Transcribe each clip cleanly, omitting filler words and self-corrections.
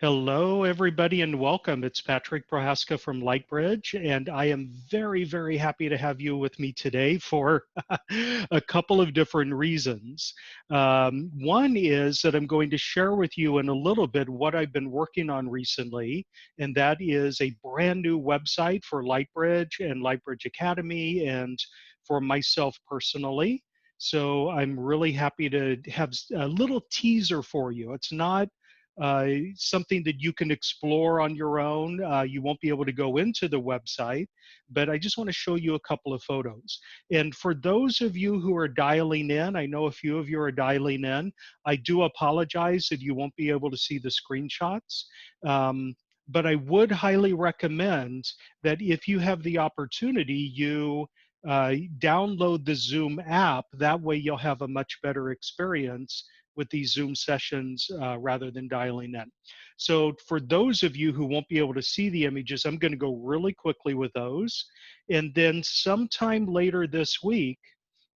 Hello, everybody, and welcome. It's Patrick Prohaska from Lightbridge, and I am very, very happy to have you with me today for a couple of different reasons. One is that I'm going to share with you in a little bit what I've been working on recently, and that is a brand new website for Lightbridge and Lightbridge Academy and for myself personally. So I'm really happy to have a little teaser for you. It's not something that you can explore on your own. You won't be able to go into the website, but I just want to show you a couple of photos. And for those of you who are dialing in, I know a few of you are dialing in. I do apologize that you won't be able to see the screenshots. But I would highly recommend that if you have the opportunity, you download the Zoom app. That way you'll have a much better experience with these Zoom sessions rather than dialing in. So for those of you who won't be able to see the images, I'm going to go really quickly with those. And then sometime later this week,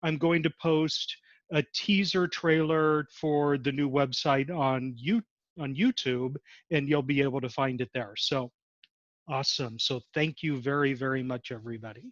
I'm going to post a teaser trailer for the new website on YouTube, and you'll be able to find it there. So awesome. So thank you very, very much, everybody.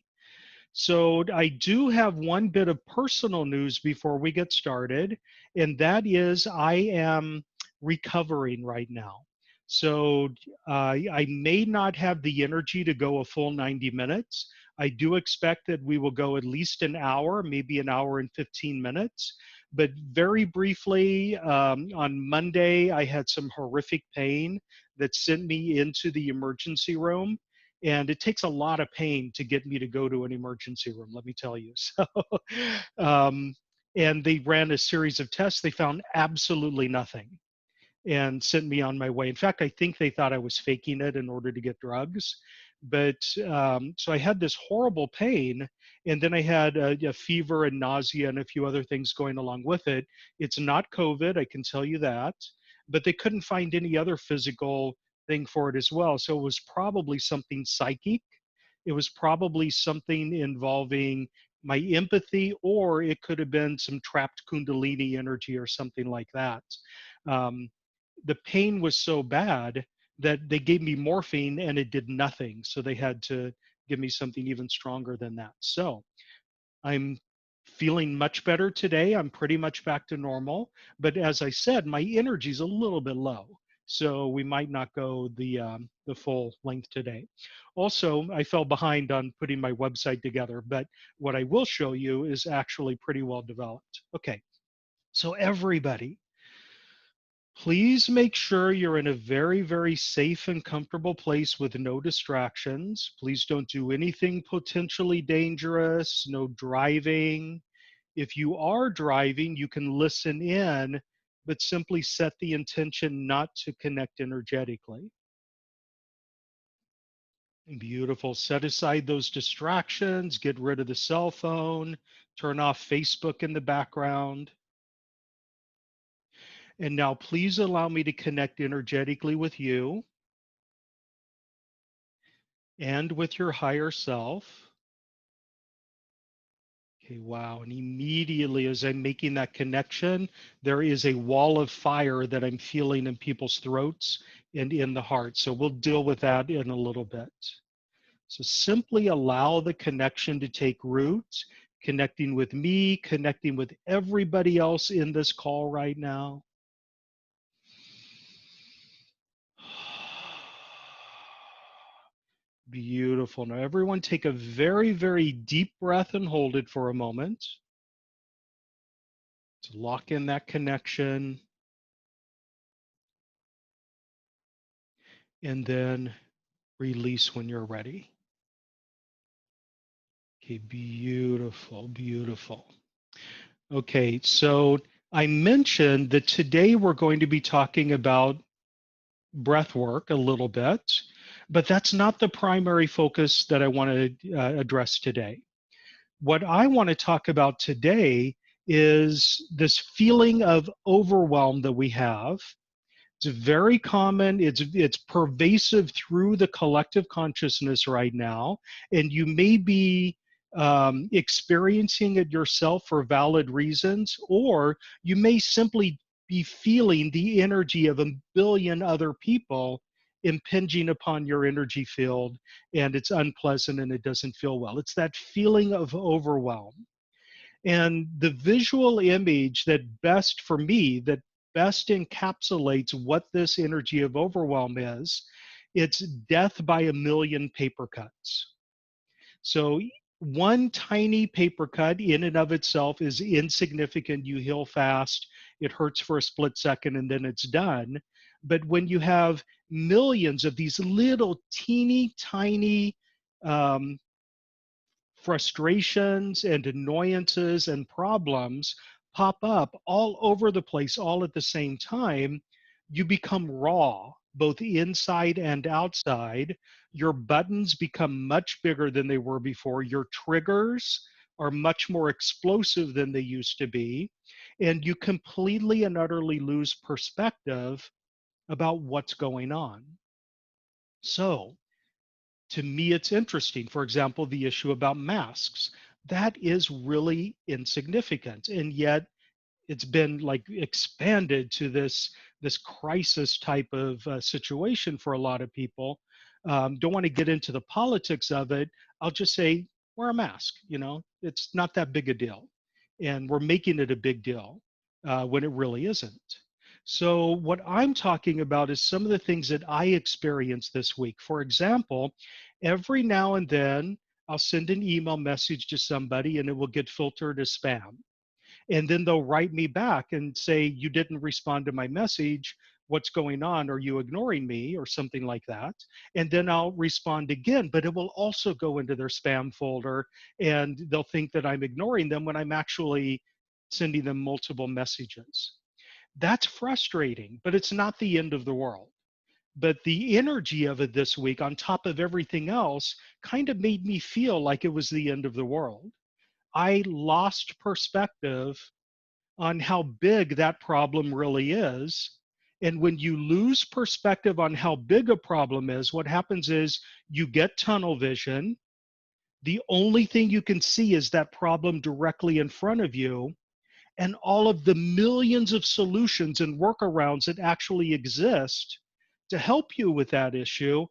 So I do have one bit of personal news before we get started, and that is I am recovering right now. So I may not have the energy to go a full 90 minutes. I do expect that we will go at least an hour, maybe an hour and 15 minutes. But very briefly, on Monday, I had some horrific pain that sent me into the emergency room. And it takes a lot of pain to get me to go to an emergency room, let me tell you. So, and they ran a series of tests. They found absolutely nothing and sent me on my way. In fact, I think they thought I was faking it in order to get drugs. But so I had this horrible pain, and then I had a fever and nausea and a few other things going along with it. It's not COVID, I can tell you that, but they couldn't find any other physical thing for it as well. So it was probably something psychic. It was probably something involving my empathy, or it could have been some trapped Kundalini energy or something like that. Um, the pain was so bad that they gave me morphine and it did nothing. So they had to give me something even stronger than that. So I'm feeling much better today. I'm pretty much back to normal. But as I said, my energy's a little bit low. So we might not go the full length today. Also, I fell behind on putting my website together, but what I will show you is actually pretty well developed. Okay, so everybody, please make sure you're in a very, very safe and comfortable place with no distractions. Please don't do anything potentially dangerous, no driving. If you are driving, you can listen in, but simply set the intention not to connect energetically. Beautiful. Set aside those distractions, get rid of the cell phone, turn off Facebook in the background. And now please allow me to connect energetically with you and with your higher self. Okay, wow. And immediately as I'm making that connection, there is a wall of fire that I'm feeling in people's throats and in the heart. So we'll deal with that in a little bit. So simply allow the connection to take root, connecting with me, connecting with everybody else in this call right now. Beautiful. Now, everyone take a very, very deep breath and hold it for a moment to lock in that connection. And then release when you're ready. Okay, beautiful, beautiful. Okay, so I mentioned that today we're going to be talking about breath work a little bit, but that's not the primary focus that I want to address today. What I want to talk about today is this feeling of overwhelm that we have. It's very common. It's pervasive through the collective consciousness right now, and you may be experiencing it yourself for valid reasons, or you may simply be feeling the energy of a billion other people impinging upon your energy field, and it's unpleasant and it doesn't feel well. It's that feeling of overwhelm. And the visual image that best, for me, that best encapsulates what this energy of overwhelm is, it's death by a million paper cuts. So one tiny paper cut in and of itself is insignificant. You heal fast, it hurts for a split second, and then it's done. But when you have millions of these little teeny tiny um, frustrations and annoyances and problems pop up all over the place all at the same time, you become raw, both inside and outside. Your buttons become much bigger than they were before. Your triggers are much more explosive than they used to be. And you completely and utterly lose perspective about what's going on. So, to me, it's interesting. For example, the issue about masks. That is really insignificant. And yet it's been like expanded to this crisis type of situation for a lot of people. Don't want to get into the politics of it. I'll just say wear a mask. It's not that big a deal, and we're making it a big deal when it really isn't. So what I'm talking about is some of the things that I experienced this week. For example, every now and then I'll send an email message to somebody and it will get filtered as spam, and then they'll write me back and say, you didn't respond to my message, what's going on, are you ignoring me, or something like that. And then I'll respond again, but it will also go into their spam folder, and they'll think that I'm ignoring them when I'm actually sending them multiple messages. That's frustrating, but it's not the end of the world. But the energy of it this week, on top of everything else, kind of made me feel like it was the end of the world. I lost perspective on how big that problem really is. And when you lose perspective on how big a problem is, what happens is you get tunnel vision. The only thing you can see is that problem directly in front of you, and all of the millions of solutions and workarounds that actually exist to help you with that issue,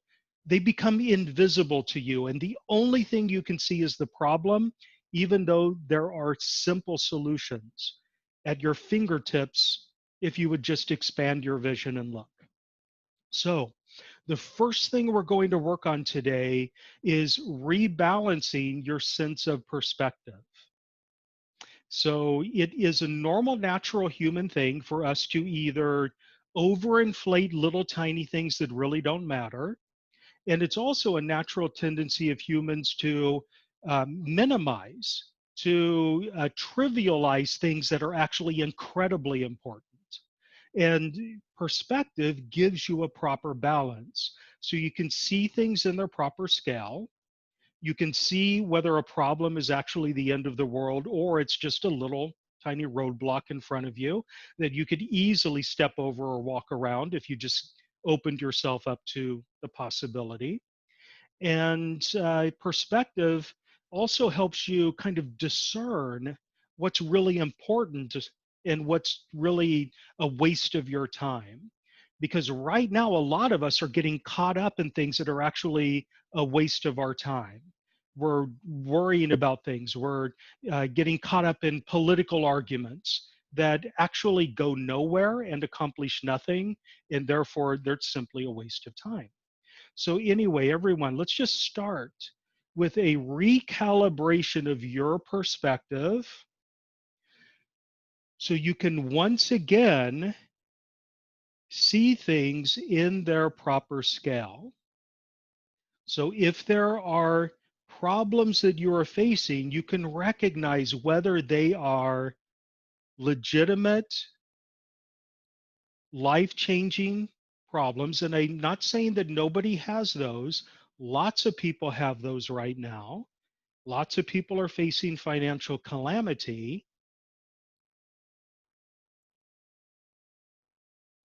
they become invisible to you. And the only thing you can see is the problem, even though there are simple solutions at your fingertips if you would just expand your vision and look. So, the first thing we're going to work on today is rebalancing your sense of perspective. So it is a normal, natural human thing for us to either overinflate little tiny things that really don't matter. And it's also a natural tendency of humans to minimize, to trivialize things that are actually incredibly important. And perspective gives you a proper balance. So you can see things in their proper scale. You can see whether a problem is actually the end of the world or it's just a little tiny roadblock in front of you that you could easily step over or walk around if you just opened yourself up to the possibility. And perspective also helps you kind of discern what's really important and what's really a waste of your time. Because right now, a lot of us are getting caught up in things that are actually a waste of our time. We're worrying about things, we're getting caught up in political arguments that actually go nowhere and accomplish nothing, and therefore they're simply a waste of time. So, anyway, everyone, let's just start with a recalibration of your perspective so you can once again see things in their proper scale. So, if there are problems that you are facing, you can recognize whether they are legitimate, life changing problems. And I'm not saying that nobody has those, lots of people have those right now. Lots of people are facing financial calamity.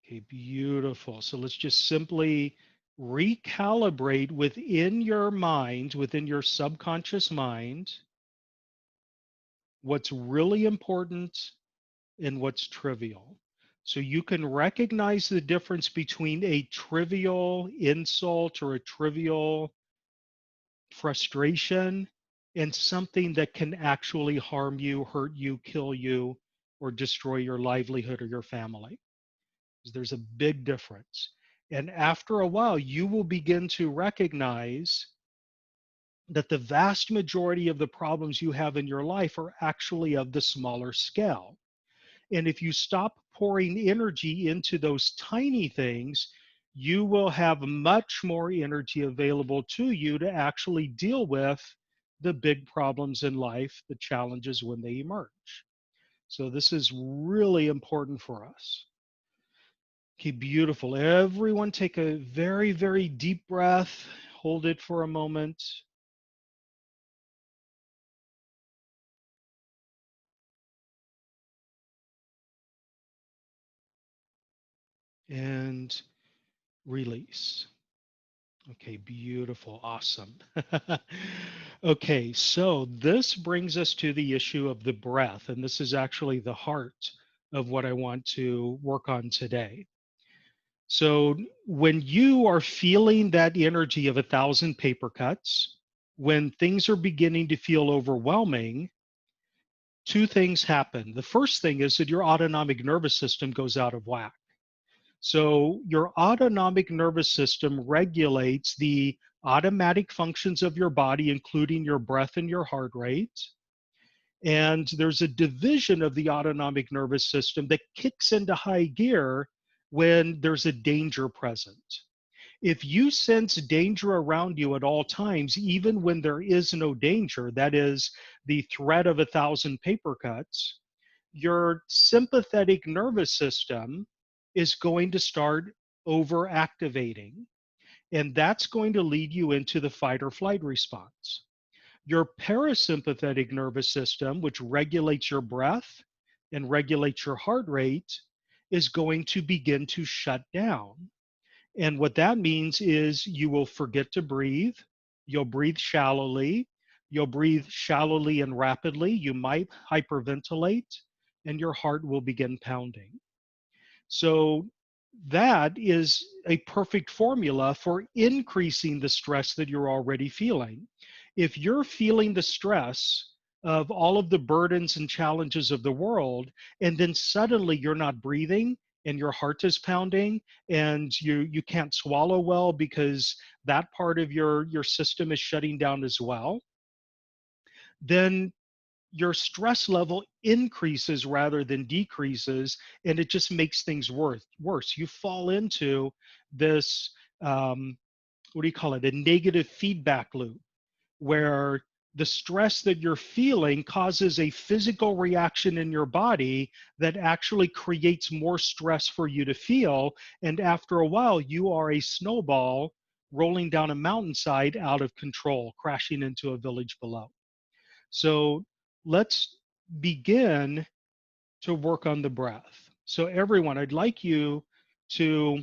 Okay, beautiful. So let's just simply recalibrate within your mind, within your subconscious mind, what's really important and what's trivial. So you can recognize the difference between a trivial insult or a trivial frustration and something that can actually harm you, hurt you, kill you, or destroy your livelihood or your family. There's a big difference. And after a while, you will begin to recognize that the vast majority of the problems you have in your life are actually of the smaller scale. And if you stop pouring energy into those tiny things, you will have much more energy available to you to actually deal with the big problems in life, the challenges when they emerge. So, this is really important for us. Okay, beautiful. Everyone take a very, very deep breath. Hold it for a moment. And release. Okay, beautiful. Awesome. Okay, so this brings us to the issue of the breath, and this is actually the heart of what I want to work on today. So, when you are feeling that energy of 1,000 paper cuts, when things are beginning to feel overwhelming, two things happen. The first thing is that your autonomic nervous system goes out of whack. So, your autonomic nervous system regulates the automatic functions of your body, including your breath and your heart rate. And there's a division of the autonomic nervous system that kicks into high gear when there's a danger present. If you sense danger around you at all times, even when there is no danger, that is the threat of 1,000 paper cuts, your sympathetic nervous system is going to start overactivating. And that's going to lead you into the fight or flight response. Your parasympathetic nervous system, which regulates your breath and regulates your heart rate, is going to begin to shut down. And what that means is you will forget to breathe. You'll breathe shallowly. You'll breathe shallowly and rapidly. You might hyperventilate, and your heart will begin pounding. So, that is a perfect formula for increasing the stress that you're already feeling. If you're feeling the stress of all of the burdens and challenges of the world, and then suddenly you're not breathing and your heart is pounding and you can't swallow well because that part of your system is shutting down as well, then your stress level increases rather than decreases, and it just makes things worse. You fall into this, what do you call it, a negative feedback loop where the stress that you're feeling causes a physical reaction in your body that actually creates more stress for you to feel. And after a while, you are a snowball rolling down a mountainside out of control, crashing into a village below. So let's begin to work on the breath. So, everyone, I'd like you to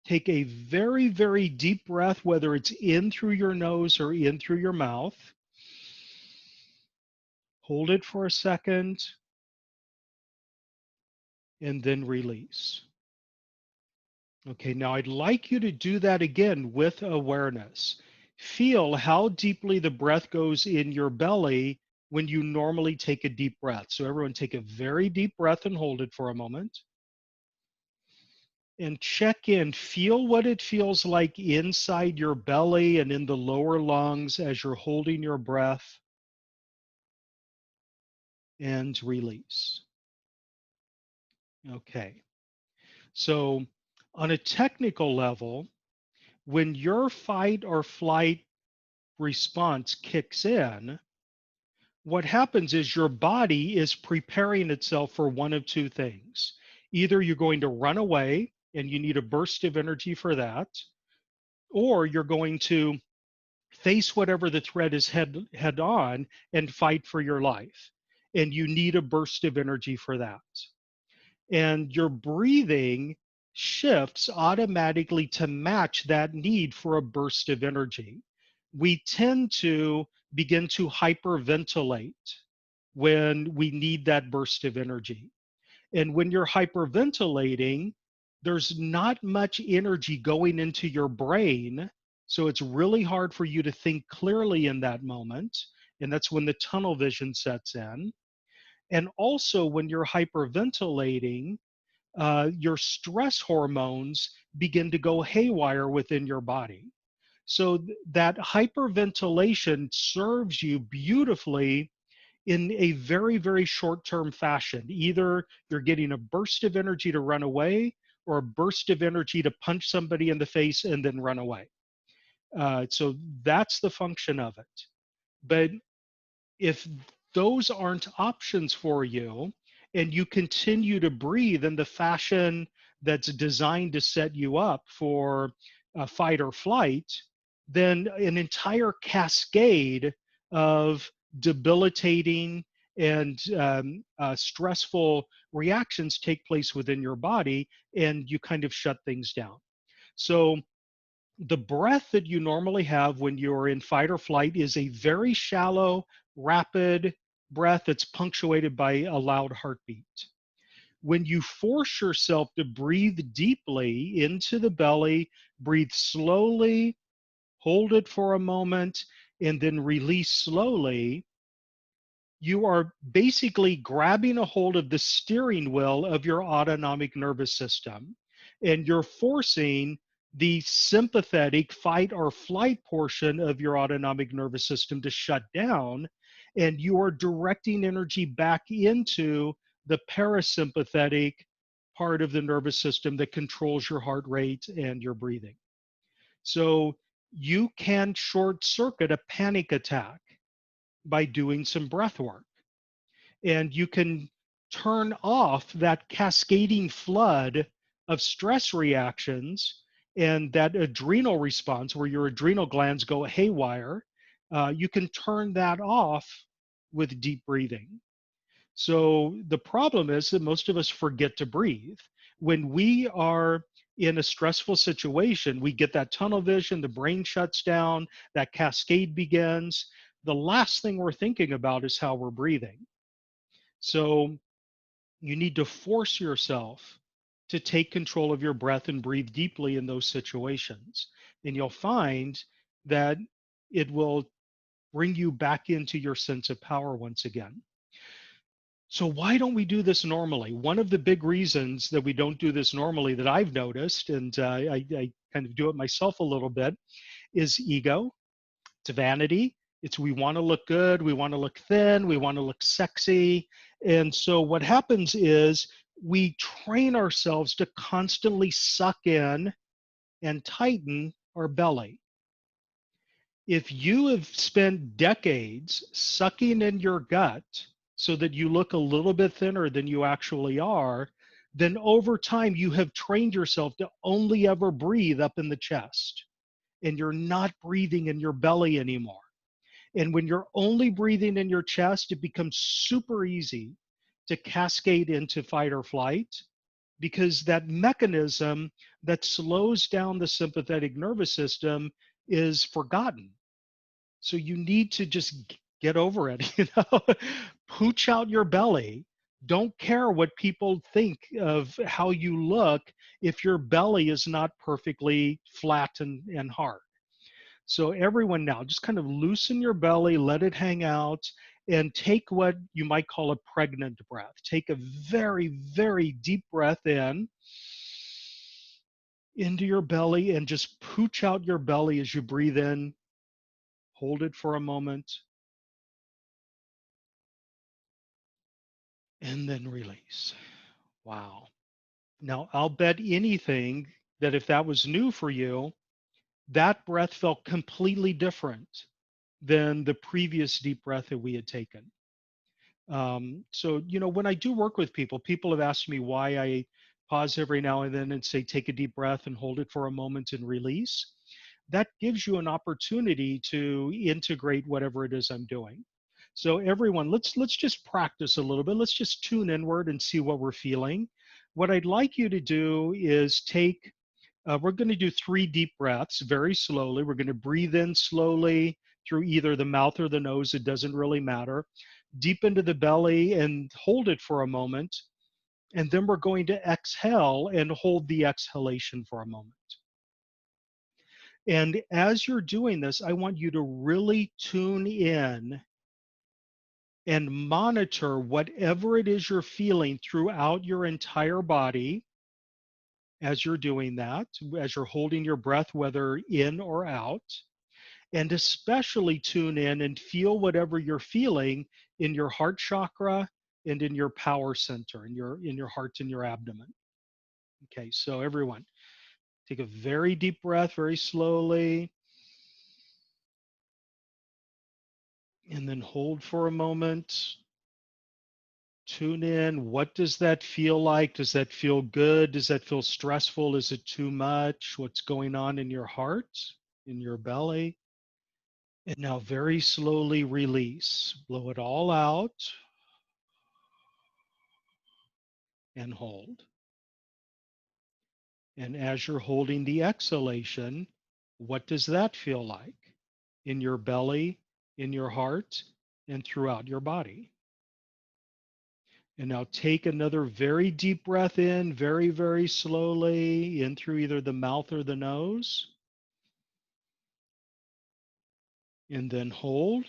take a very, very deep breath, whether it's in through your nose or in through your mouth. Hold it for a second and then release. Okay, now I'd like you to do that again with awareness. Feel how deeply the breath goes in your belly when you normally take a deep breath. So, everyone, take a very deep breath and hold it for a moment. And check in. Feel what it feels like inside your belly and in the lower lungs as you're holding your breath, and release. Okay. So, on a technical level, when your fight or flight response kicks in, what happens is your body is preparing itself for one of two things. Either you're going to run away and you need a burst of energy for that, or you're going to face whatever the threat is head on and fight for your life. And you need a burst of energy for that. And your breathing shifts automatically to match that need for a burst of energy. We tend to begin to hyperventilate when we need that burst of energy. And when you're hyperventilating, there's not much energy going into your brain. So it's really hard for you to think clearly in that moment. And that's when the tunnel vision sets in. And also, when you're hyperventilating, your stress hormones begin to go haywire within your body. So that hyperventilation serves you beautifully in a very, very short term fashion. Either you're getting a burst of energy to run away or a burst of energy to punch somebody in the face and then run away. So that's the function of it. But if those aren't options for you and you continue to breathe in the fashion that's designed to set you up for fight or flight, then an entire cascade of debilitating and stressful reactions take place within your body, and you kind of shut things down. So the breath that you normally have when you're in fight or flight is a very shallow, rapid breath that's punctuated by a loud heartbeat. When you force yourself to breathe deeply into the belly, breathe slowly, hold it for a moment, and then release slowly, you are basically grabbing a hold of the steering wheel of your autonomic nervous system, and you're forcing the sympathetic fight or flight portion of your autonomic nervous system to shut down, and you are directing energy back into the parasympathetic part of the nervous system that controls your heart rate and your breathing. So you can short circuit a panic attack by doing some breath work, and you can turn off that cascading flood of stress reactions and that adrenal response where your adrenal glands go haywire. You can turn that off with deep breathing. So the problem is that most of us forget to breathe. When we are in a stressful situation, we get that tunnel vision, the brain shuts down, that cascade begins. The last thing we're thinking about is how we're breathing. So you need to force yourself to take control of your breath and breathe deeply in those situations. And you'll find that it will bring you back into your sense of power once again. So, why don't we do this normally? One of the big reasons that we don't do this normally that I've noticed, and I kind of do it myself a little bit, is ego. It's vanity. It's we want to look good, we want to look thin, we want to look sexy. And so what happens is we train ourselves to constantly suck in and tighten our belly. If you have spent decades sucking in your gut so that you look a little bit thinner than you actually are, then over time you have trained yourself to only ever breathe up in the chest, and you're not breathing in your belly anymore. And when you're only breathing in your chest, it becomes super easy to cascade into fight or flight, because that mechanism that slows down the sympathetic nervous system is forgotten. So you need to just get over it, pooch out your belly. Don't care what people think of how you look if your belly is not perfectly flat and hard. So everyone now, just kind of loosen your belly, let it hang out, and take what you might call a pregnant breath. Take a very, very deep breath in into your belly and just pooch out your belly as you breathe in. Hold it for a moment and then release. Wow. Now, I'll bet anything that if that was new for you, that breath felt completely different than the previous deep breath that we had taken. So, when I do work with people, people have asked me why I pause every now and then and say, take a deep breath and hold it for a moment and release. That gives you an opportunity to integrate whatever it is I'm doing. So everyone, let's just practice a little bit. Let's just tune inward and see what we're feeling. What I'd like you to do is we're going to do 3 deep breaths very slowly. We're going to breathe in slowly through either the mouth or the nose. It doesn't really matter. Deep into the belly and hold it for a moment. And then we're going to exhale and hold the exhalation for a moment. And as you're doing this, I want you to really tune in and monitor whatever it is you're feeling throughout your entire body as you're doing that, as you're holding your breath, whether in or out. And especially tune in and feel whatever you're feeling in your heart chakra and in your power center, in your heart and your abdomen. Okay, so everyone, take a very deep breath, very slowly, and then hold for a moment. Tune in. What does that feel like? Does that feel good? Does that feel stressful? Is it too much? What's going on in your heart, in your belly? And now very slowly release. Blow it all out and hold. And as you're holding the exhalation, what does that feel like in your belly, in your heart, and throughout your body? And now take another very deep breath in, very, very slowly, in through either the mouth or the nose. And then hold.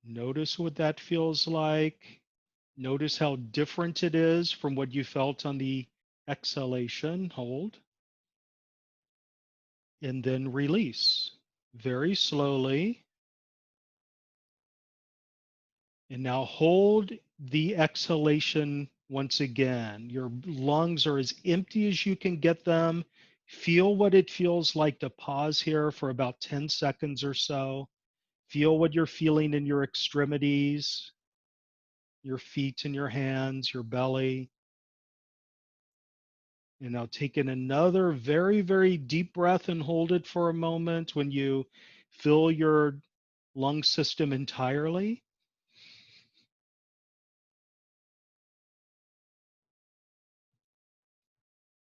Notice what that feels like. Notice how different it is from what you felt on the exhalation. Hold. And then release very slowly. And now hold the exhalation once again. Your lungs are as empty as you can get them. Feel what it feels like to pause here for about 10 seconds or so. Feel what you're feeling in your extremities, your feet and your hands, your belly. And now take in another very, very deep breath and hold it for a moment when you fill your lung system entirely.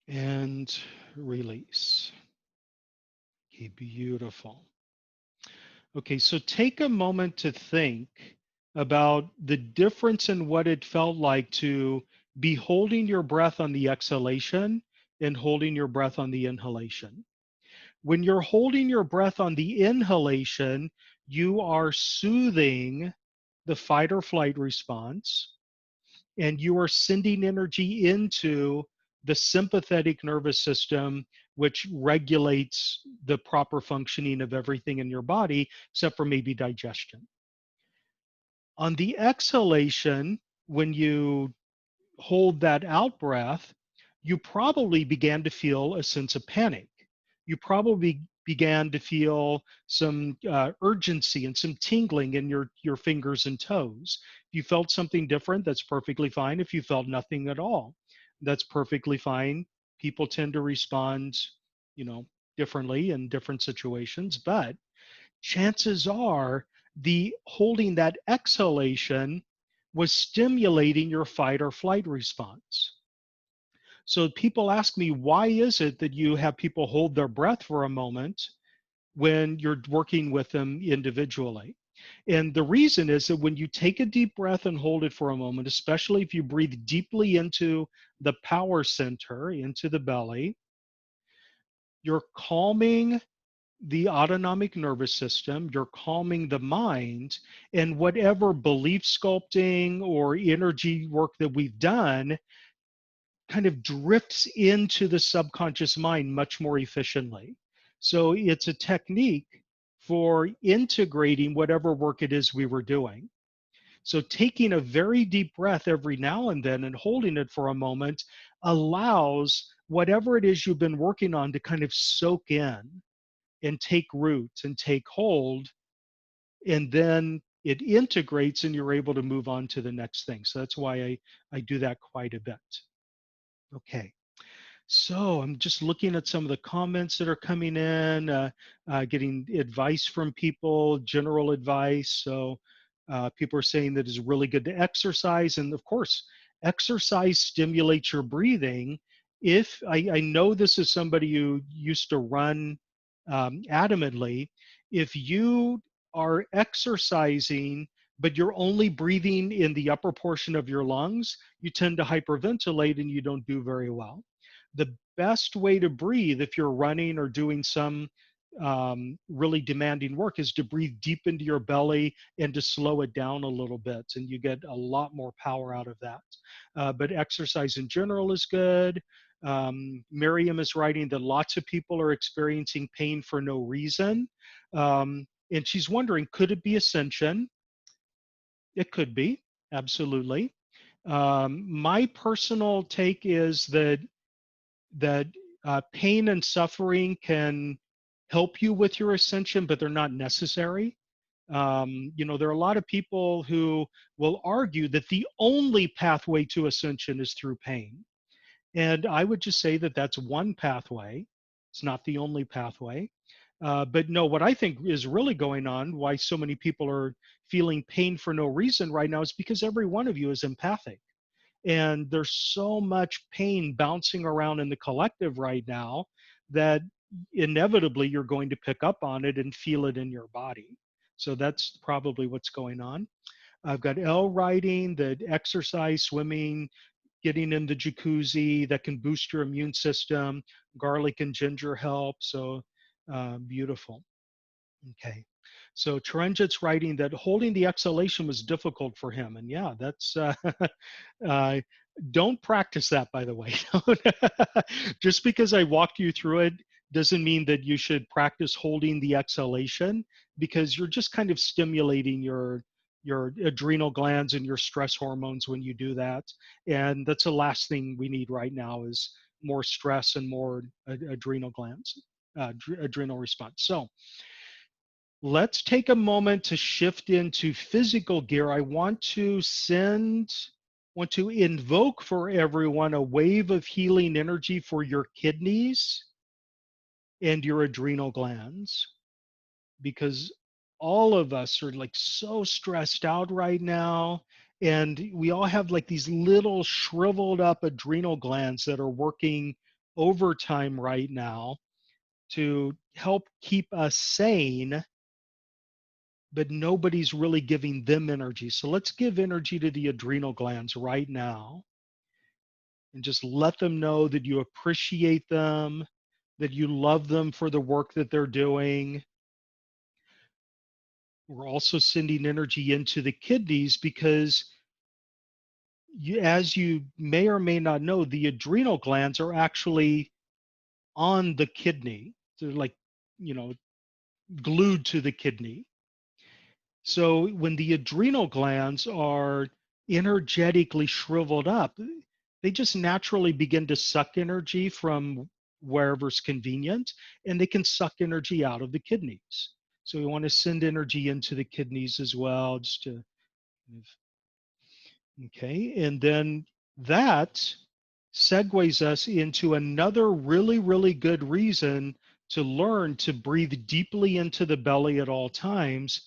And release. Okay, beautiful. Okay, so take a moment to think about the difference in what it felt like to be holding your breath on the exhalation and holding your breath on the inhalation. When you're holding your breath on the inhalation, you are soothing the fight or flight response and you are sending energy into the sympathetic nervous system, which regulates the proper functioning of everything in your body, except for maybe digestion. On the exhalation, when you hold that out breath, you probably began to feel a sense of panic. You probably began to feel some urgency and some tingling in your fingers and toes. If you felt something different, that's perfectly fine. If you felt nothing at all, that's perfectly fine. People tend to respond, you know, differently in different situations, but chances are the holding that exhalation was stimulating your fight or flight response. So people ask me, why is it that you have people hold their breath for a moment when you're working with them individually? And the reason is that when you take a deep breath and hold it for a moment, especially if you breathe deeply into the power center, into the belly, you're calming the autonomic nervous system, you're calming the mind, and whatever belief sculpting or energy work that we've done kind of drifts into the subconscious mind much more efficiently. So it's a technique for integrating whatever work it is we were doing. So taking a very deep breath every now and then and holding it for a moment allows whatever it is you've been working on to kind of soak in and take root and take hold, and then it integrates and you're able to move on to the next thing. So that's why I do that quite a bit. Okay. So I'm just looking at some of the comments that are coming in, getting advice from people, general advice. So people are saying that it's really good to exercise. And of course, exercise stimulates your breathing. If I know this is somebody who used to run adamantly, if you are exercising but you're only breathing in the upper portion of your lungs, you tend to hyperventilate and you don't do very well. The best way to breathe if you're running or doing some really demanding work is to breathe deep into your belly and to slow it down a little bit, and you get a lot more power out of that. But exercise in general is good. Miriam is writing that lots of people are experiencing pain for no reason. And she's wondering, could it be ascension? It could be, absolutely. My personal take is that pain and suffering can help you with your ascension, but they're not necessary. There are a lot of people who will argue that the only pathway to ascension is through pain. And I would just say that that's one pathway. It's not the only pathway. But no, what I think is really going on, why so many people are feeling pain for no reason right now, is because every one of you is empathic. And there's so much pain bouncing around in the collective right now that inevitably you're going to pick up on it and feel it in your body. So that's probably what's going on. I've got L writing that exercise, swimming, getting in the jacuzzi that can boost your immune system. Garlic and ginger help. So beautiful. Okay. So Charanjit's writing that holding the exhalation was difficult for him. And yeah, that's, uh, don't practice that, by the way. Just because I walked you through it doesn't mean that you should practice holding the exhalation, because you're just kind of stimulating your adrenal glands and your stress hormones when you do that. And that's the last thing we need right now is more stress and more adrenal glands, adrenal response. So let's take a moment to shift into physical gear. I want to invoke for everyone a wave of healing energy for your kidneys and your adrenal glands, because all of us are like so stressed out right now, and we all have like these little shriveled up adrenal glands that are working overtime right now to help keep us sane, but nobody's really giving them energy. So let's give energy to the adrenal glands right now and just let them know that you appreciate them, that you love them for the work that they're doing. We're also sending energy into the kidneys because as you may or may not know, the adrenal glands are actually on the kidney. They're like, you know, glued to the kidney. So when the adrenal glands are energetically shriveled up, they just naturally begin to suck energy from wherever's convenient, and they can suck energy out of the kidneys. So we want to send energy into the kidneys as well, just to, okay. And then that segues us into another really, really good reason to learn to breathe deeply into the belly at all times.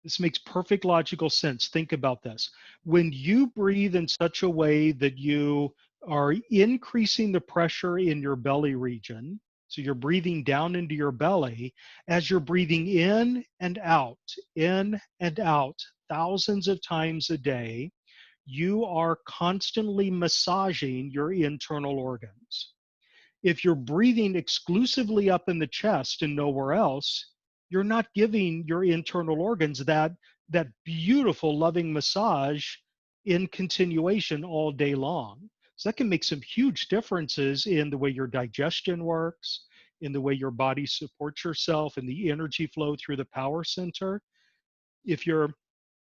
This makes perfect logical sense. Think about this. When you breathe in such a way that you are increasing the pressure in your belly region, so you're breathing down into your belly, as you're breathing in and out, thousands of times a day, you are constantly massaging your internal organs. If you're breathing exclusively up in the chest and nowhere else, you're not giving your internal organs that beautiful loving massage in continuation all day long. So that can make some huge differences in the way your digestion works, in the way your body supports yourself, and the energy flow through the power center, if you're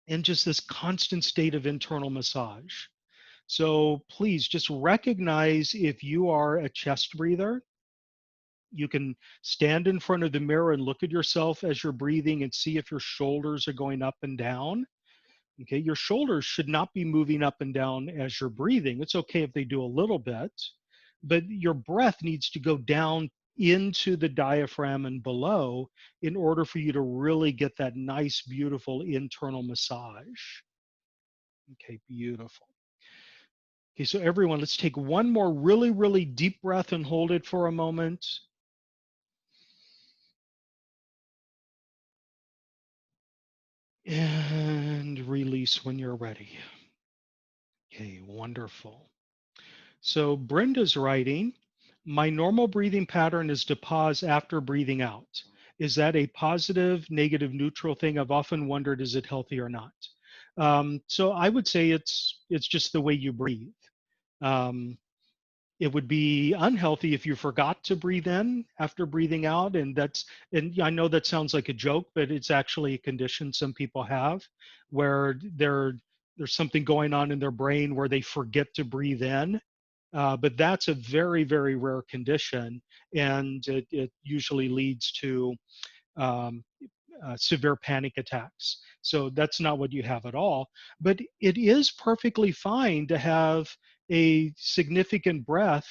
in just this constant state of internal massage. So please just recognize if you are a chest breather. You can stand in front of the mirror and look at yourself as you're breathing and see if your shoulders are going up and down. Okay, your shoulders should not be moving up and down as you're breathing. It's okay if they do a little bit, but your breath needs to go down into the diaphragm and below in order for you to really get that nice, beautiful internal massage. Okay, beautiful. Okay, so everyone, let's take one more really, really deep breath and hold it for a moment. And release when you're ready. Okay, wonderful. So Brenda's writing, my normal breathing pattern is to pause after breathing out. Is that a positive, negative, neutral thing? I've often wondered, is it healthy or not? So I would say it's just the way you breathe. Um, it would be unhealthy if you forgot to breathe in after breathing out, and I know that sounds like a joke, but it's actually a condition some people have where there's something going on in their brain where they forget to breathe in, but that's a very, very rare condition, and it usually leads to um, severe panic attacks. So that's not what you have at all. But it is perfectly fine to have a significant breath,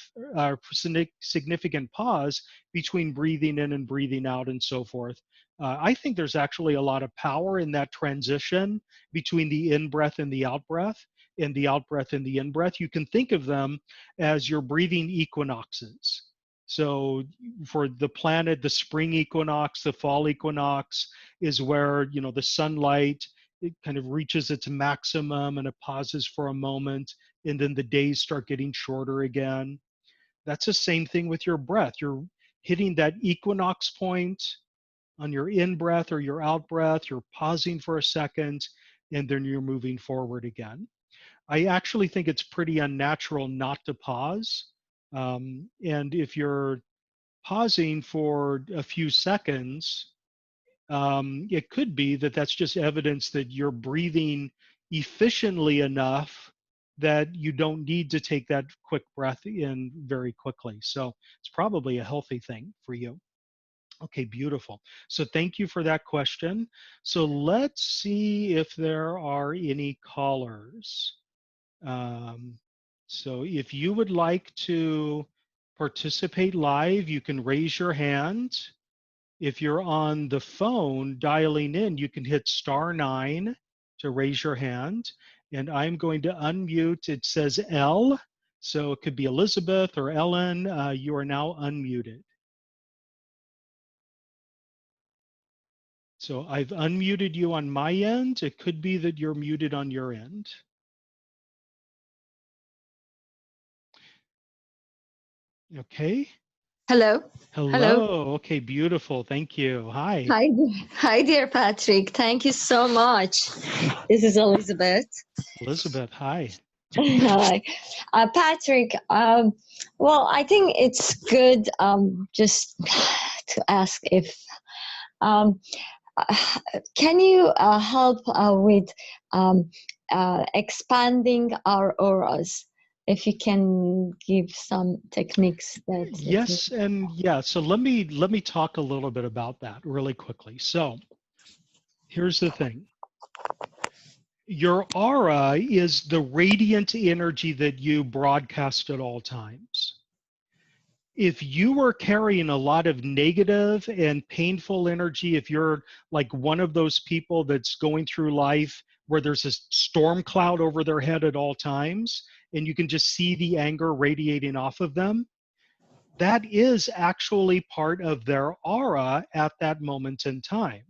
significant pause between breathing in and breathing out and so forth. I think there's actually a lot of power in that transition between the in breath and the out breath, and the out breath and the in breath. You can think of them as your breathing equinoxes. So for the planet, the spring equinox, the fall equinox is where, the sunlight, it kind of reaches its maximum and it pauses for a moment, and then the days start getting shorter again. That's the same thing with your breath. You're hitting that equinox point on your in breath or your out breath. You're pausing for a second, and then you're moving forward again. I actually think it's pretty unnatural not to pause. And if you're pausing for a few seconds, it could be that that's just evidence that you're breathing efficiently enough that you don't need to take that quick breath in very quickly. So it's probably a healthy thing for you. Okay, beautiful. So thank you for that question. So let's see if there are any callers. Um, so if you would like to participate live, you can raise your hand. If you're on the phone dialing in, you can hit *9 to raise your hand. And I'm going to unmute. It says L, so it could be Elizabeth or Ellen. You are now unmuted. So I've unmuted you on my end. It could be that you're muted on your end. Okay. Hello. Hello. Hello. Okay, beautiful. Thank you. Hi. Hi. Hi, dear Patrick. Thank you so much. This is Elizabeth. Elizabeth, hi. Hi. Patrick, well, I think it's good just to ask if, um, can you help with expanding our auras? If you can give some techniques that we. Yes, and yeah. So let me talk a little bit about that really quickly. So here's the thing. Your aura is the radiant energy that you broadcast at all times. If you are carrying a lot of negative and painful energy, if you're like one of those people that's going through life where there's a storm cloud over their head at all times, and you can just see the anger radiating off of them, that is actually part of their aura at that moment in time.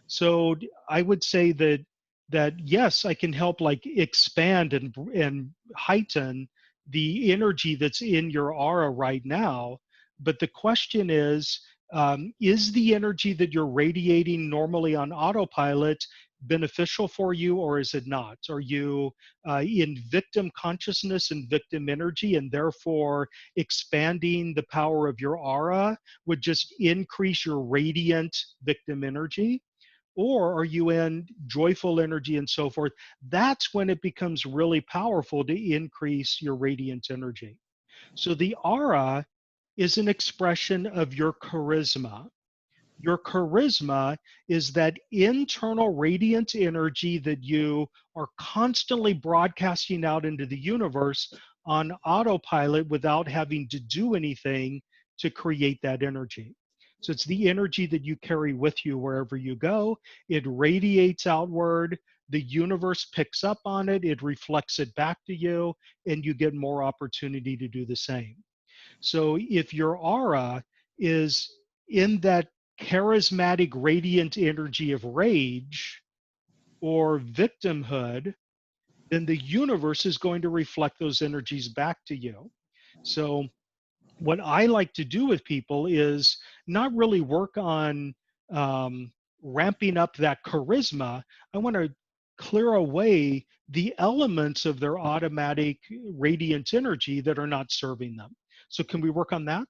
So I would say that yes, I can help like expand and heighten the energy that's in your aura right now. But the question is the energy that you're radiating normally on autopilot beneficial for you, or is it not? Are you in victim consciousness and victim energy, and therefore expanding the power of your aura would just increase your radiant victim energy? Or are you in joyful energy and so forth? That's when it becomes really powerful to increase your radiant energy. So the aura is an expression of your charisma. Your charisma is that internal radiant energy that you are constantly broadcasting out into the universe on autopilot without having to do anything to create that energy. So it's the energy that you carry with you wherever you go. It radiates outward. The universe picks up on it. It reflects it back to you, and you get more opportunity to do the same. So if your aura is in that charismatic, radiant energy of rage, or victimhood, then the universe is going to reflect those energies back to you. So what I like to do with people is not really work on ramping up that charisma. I want to clear away the elements of their automatic radiant energy that are not serving them. So can we work on that?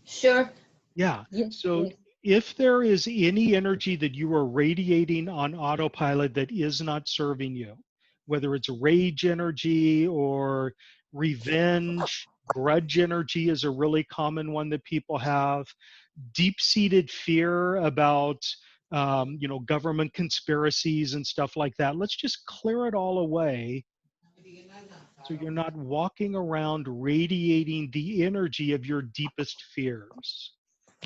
Sure. Yeah. Yes, So yes. if there is any energy that you are radiating on autopilot that is not serving you, whether it's rage energy or revenge, grudge energy is a really common one that people have, deep-seated fear about government conspiracies and stuff like that. Let's just clear it all away so you're not walking around radiating the energy of your deepest fears.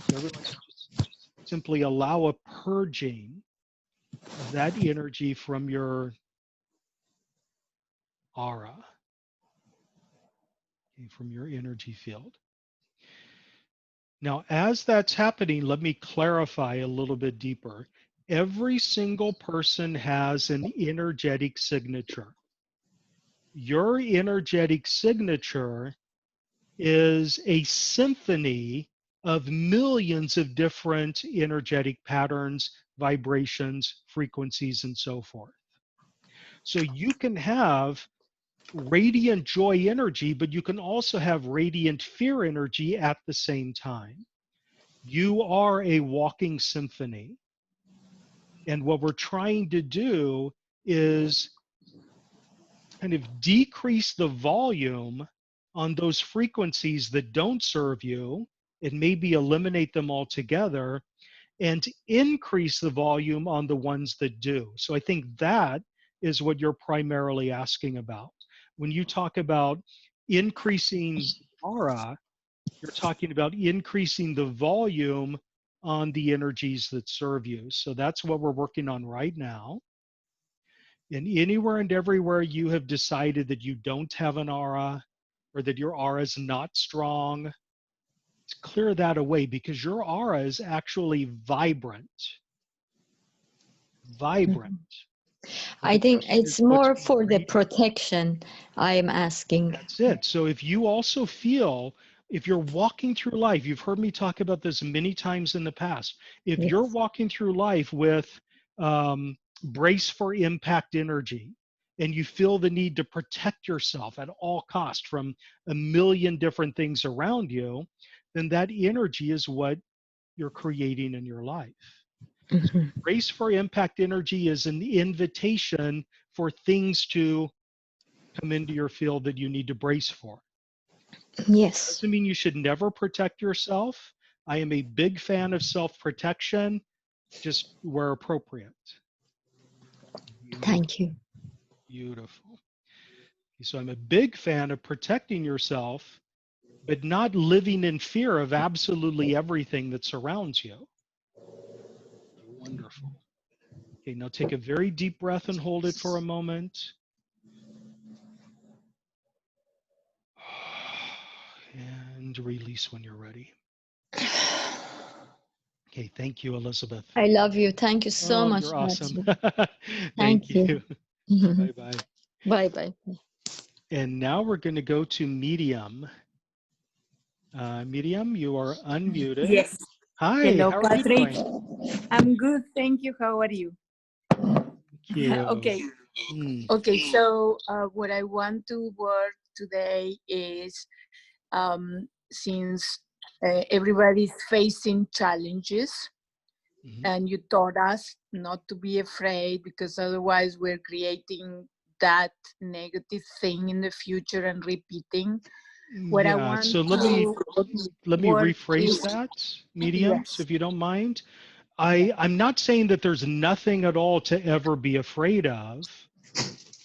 So everyone just simply allow a purging of that energy from your aura, okay, from your energy field. Now, as that's happening, let me clarify a little bit deeper. Every single person has an energetic signature. Your energetic signature is a symphony of millions of different energetic patterns, vibrations, frequencies, and so forth. So you can have radiant joy energy, but you can also have radiant fear energy at the same time. You are a walking symphony. And what we're trying to do is kind of decrease the volume on those frequencies that don't serve you and maybe eliminate them altogether and increase the volume on the ones that do. So I think that is what you're primarily asking about. When you talk about increasing aura, you're talking about increasing the volume on the energies that serve you. So that's what we're working on right now. And anywhere and everywhere you have decided that you don't have an aura or that your aura is not strong, clear that away because your aura is actually vibrant. Vibrant. I The think question it's is what's more being for the radiated. protection I am asking. That's it. So if you also feel, if you're walking through life, you've heard me talk about this many times in the past. If you're Yes. walking through life with brace for impact energy, and you feel the need to protect yourself at all cost from a million different things around you, then that energy is what you're creating in your life. So Mhm. brace for impact energy is an invitation for things to come into your field that you need to brace for. Yes. Doesn't mean you should never protect yourself. I am a big fan of self-protection, just where appropriate. Thank Beautiful, you. beautiful. So I'm a big fan of protecting yourself, but not living in fear of absolutely everything that surrounds you. Wonderful. Okay, now take a very deep breath and hold it for a moment. And release when you're ready. Okay, thank you, Elizabeth. I love you. Thank you so Oh, much, you're awesome. Patrick. Thank Thank you. you. Bye bye. Bye bye. And now we're going to go to Medium. Medium, you are unmuted. Yes. Hi, Hello, how are you Patrick. doing? I'm good. Thank you. How are you? Thank you. Okay. Hmm. Okay. So, what I want to work today is since everybody's facing challenges, Mhm. and you taught us not to be afraid because otherwise we're creating that negative thing in the future and repeating. What I Yeah, want so let me to work rephrase is that, Medium, so yes, if you don't mind. yeah, I'm not saying that there's nothing at all to ever be afraid of.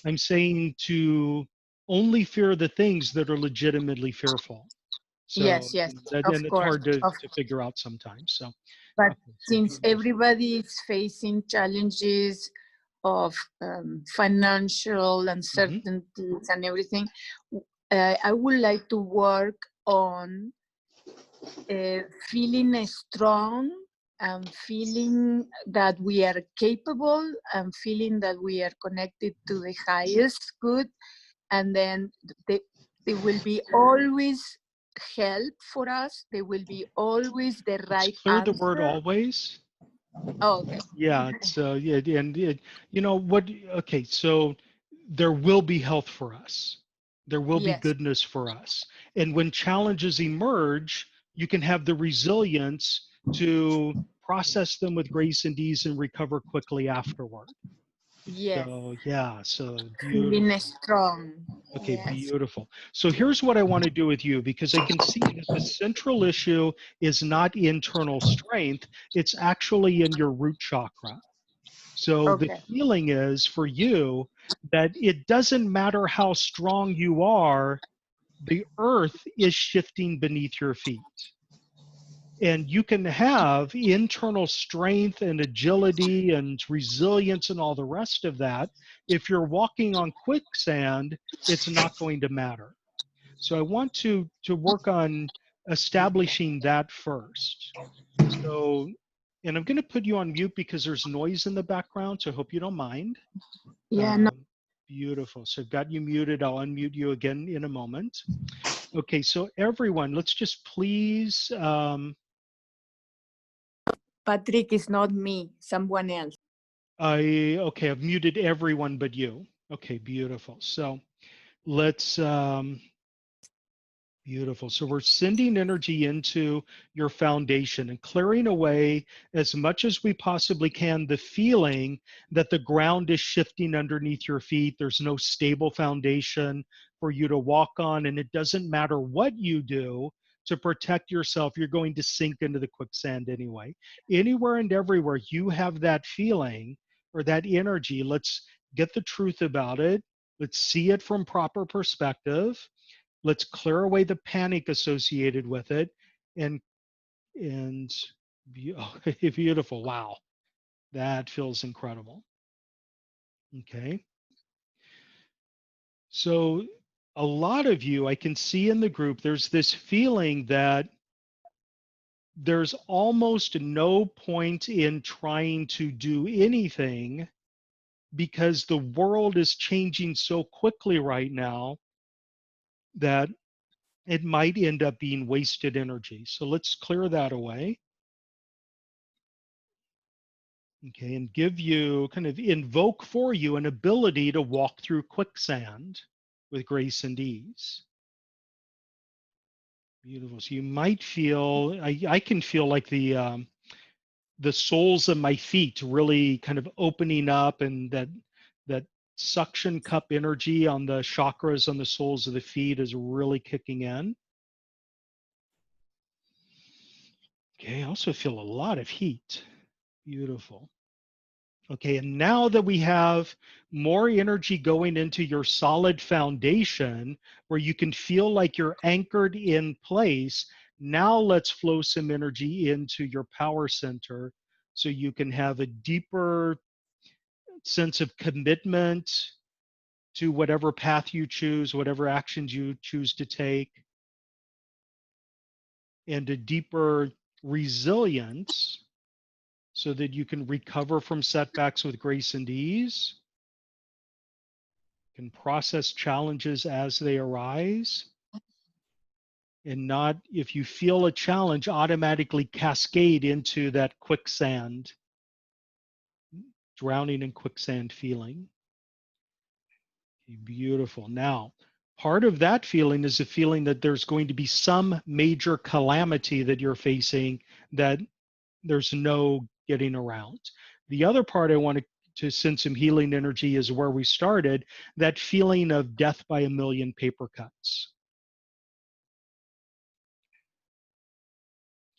I'm saying to only fear the things that are legitimately fearful. So, yes, yes, that, of and it's course, hard to figure out sometimes. So, but okay, so since beautiful. everybody is facing challenges of financial Hmm. uncertainties and everything, I would like to work on feeling strong feeling that we are capable, and feeling that we are connected to the highest good, and then there will be always help for us. There will be always the Let's right clear the word answer. always. Oh, okay. Yeah, it's yeah, and you know what? Okay, so there will be health for us. There will be Yes, goodness for us. And when challenges emerge, you can have the resilience to process them with grace and ease and recover quickly afterward. yes. So yeah, so Feeling beautiful. strong. Okay, Yes, beautiful. So here's what I want to do with you, because I can see that the central issue is not internal strength, it's actually in your root chakra. So the okay. feeling is for you that it doesn't matter how strong you are, the earth is shifting beneath your feet. And you can have internal strength and agility and resilience and all the rest of that. If you're walking on quicksand, it's not going to matter. So I want to work on establishing that first. So, and I'm going to put you on mute because there's noise in the background, so I hope you don't mind. Yeah, no, Um, Beautiful. So I've got you muted. I'll unmute you again in a moment. Okay, so everyone, let's just please, Patrick is not me, someone else. okay, I've muted everyone but you. Okay, beautiful. So let's, beautiful. So we're sending energy into your foundation and clearing away as much as we possibly can the feeling that the ground is shifting underneath your feet. There's no stable foundation for you to walk on, and it doesn't matter what you do to protect yourself, you're going to sink into the quicksand anyway. Anywhere and everywhere you have that feeling or that energy, let's get the truth about it. Let's see it from proper perspective. Let's clear away the panic associated with it, and and beautiful. Wow, that feels incredible. Okay, so a lot of you, I can see in the group, there's this feeling that there's almost no point in trying to do anything because the world is changing so quickly right now that it might end up being wasted energy. So let's clear that away. Okay, and give you, kind of invoke for you an ability to walk through quicksand with grace and ease. Beautiful. So you might feel, I can feel like the soles of my feet really kind of opening up, and that suction cup energy on the chakras on the soles of the feet is really kicking in. Okay, I also feel a lot of heat. Beautiful. Okay, and now that we have more energy going into your solid foundation where you can feel like you're anchored in place, now let's flow some energy into your power center so you can have a deeper sense of commitment to whatever path you choose, whatever actions you choose to take, and a deeper resilience so that you can recover from setbacks with grace and ease, can process challenges as they arise, and not, if you feel a challenge, automatically cascade into that quicksand, drowning in quicksand feeling. Beautiful. Now, part of that feeling is the feeling that there's going to be some major calamity that you're facing that there's no getting around. The other part I want to send some healing energy is where we started, that feeling of death by a million paper cuts.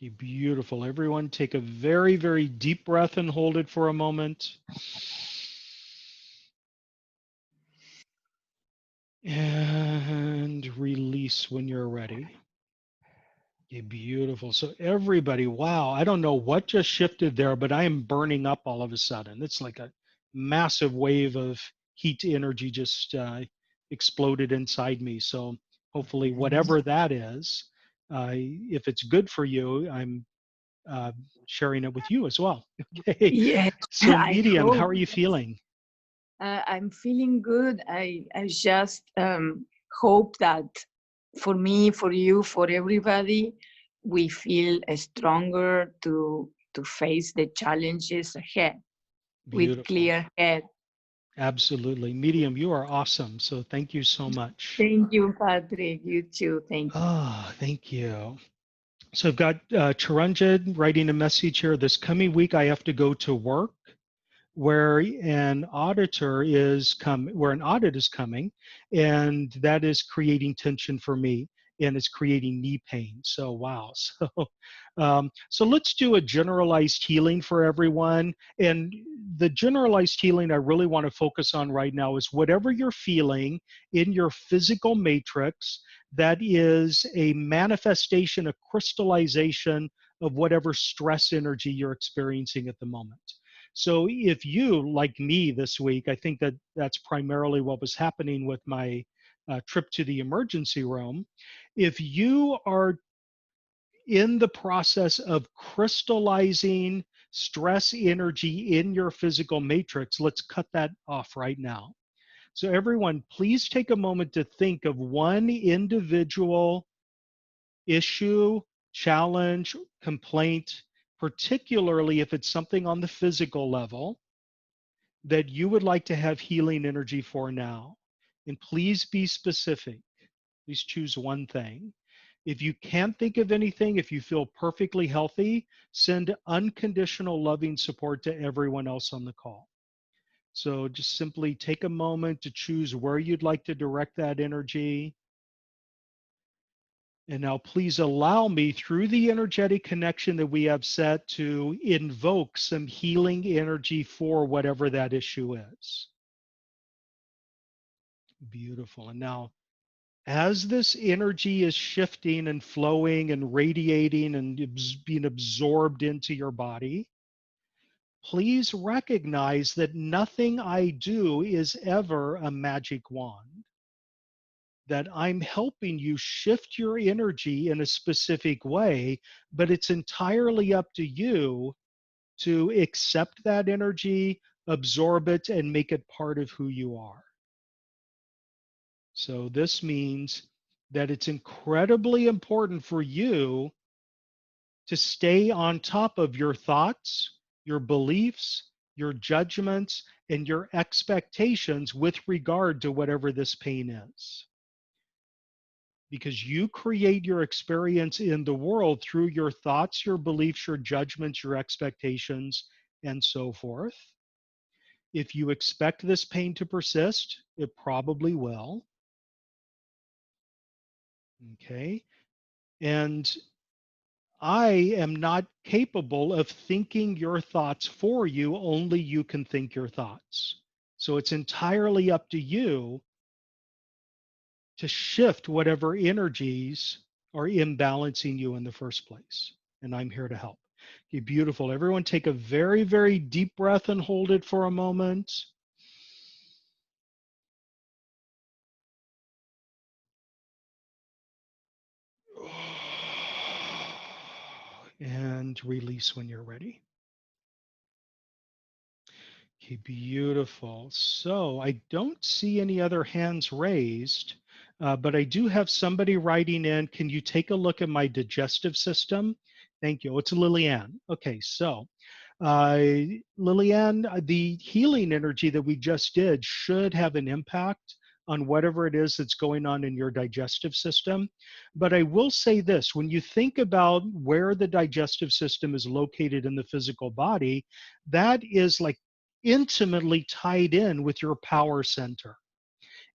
Okay, beautiful. Everyone take a very, very deep breath and hold it for a moment. And release when you're ready. Okay, beautiful. So everybody, wow, I don't know what just shifted there, but I am burning up all of a sudden. It's like a massive wave of heat energy just exploded inside me. So hopefully, whatever that is, if it's good for you, sharing it with you as well. Okay. Yes, So, I Medium, how hope. are you feeling? I'm feeling good. I just hope that for me, for you, for everybody, we feel stronger to face the challenges ahead with Beautiful. clear head. Absolutely. Medium, you are awesome. So, thank you so much. Thank you, Patrick. You too. Thank you. Oh, thank you. So, I've got Charanjit writing a message here. This coming week, I have to go to work where where an audit is coming, and that is creating tension for me, and it's creating knee pain. So wow. So let's do a generalized healing for everyone. And the generalized healing I really want to focus on right now is whatever you're feeling in your physical matrix that is a manifestation, a crystallization of whatever stress energy you're experiencing at the moment. So if you, like me this week, I think that that's primarily what was happening with my trip to the emergency room. If you are in the process of crystallizing stress energy in your physical matrix, let's cut that off right now. So everyone, please take a moment to think of one individual issue, challenge, complaint, particularly if it's something on the physical level that you would like to have healing energy for now. And please be specific. Please choose one thing. If you can't think of anything, if you feel perfectly healthy, send unconditional loving support to everyone else on the call. So just simply take a moment to choose where you'd like to direct that energy. And now please allow me, through the energetic connection that we have set, to invoke some healing energy for whatever that issue is. Beautiful. And now, as this energy is shifting and flowing and radiating and being absorbed into your body, please recognize that nothing I do is ever a magic wand. That I'm helping you shift your energy in a specific way, but it's entirely up to you to accept that energy, absorb it, and make it part of who you are. So this means that it's incredibly important for you to stay on top of your thoughts, your beliefs, your judgments, and your expectations with regard to whatever this pain is. Because you create your experience in the world through your thoughts, your beliefs, your judgments, your expectations, and so forth. If you expect this pain to persist, it probably will. Okay. And I am not capable of thinking your thoughts for you. Only you can think your thoughts. So it's entirely up to you to shift whatever energies are imbalancing you in the first place. And I'm here to help. Okay, beautiful. Everyone take a very, very deep breath and hold it for a moment. And release when you're ready. Okay, beautiful. So I don't see any other hands raised, but I do have somebody writing in. Can you take a look at my digestive system? Thank you. It's Lillian. Okay, so uh, Lillian, the healing energy that we just did should have an impact on whatever it is that's going on in your digestive system. But I will say this, when you think about where the digestive system is located in the physical body, that is like intimately tied in with your power center.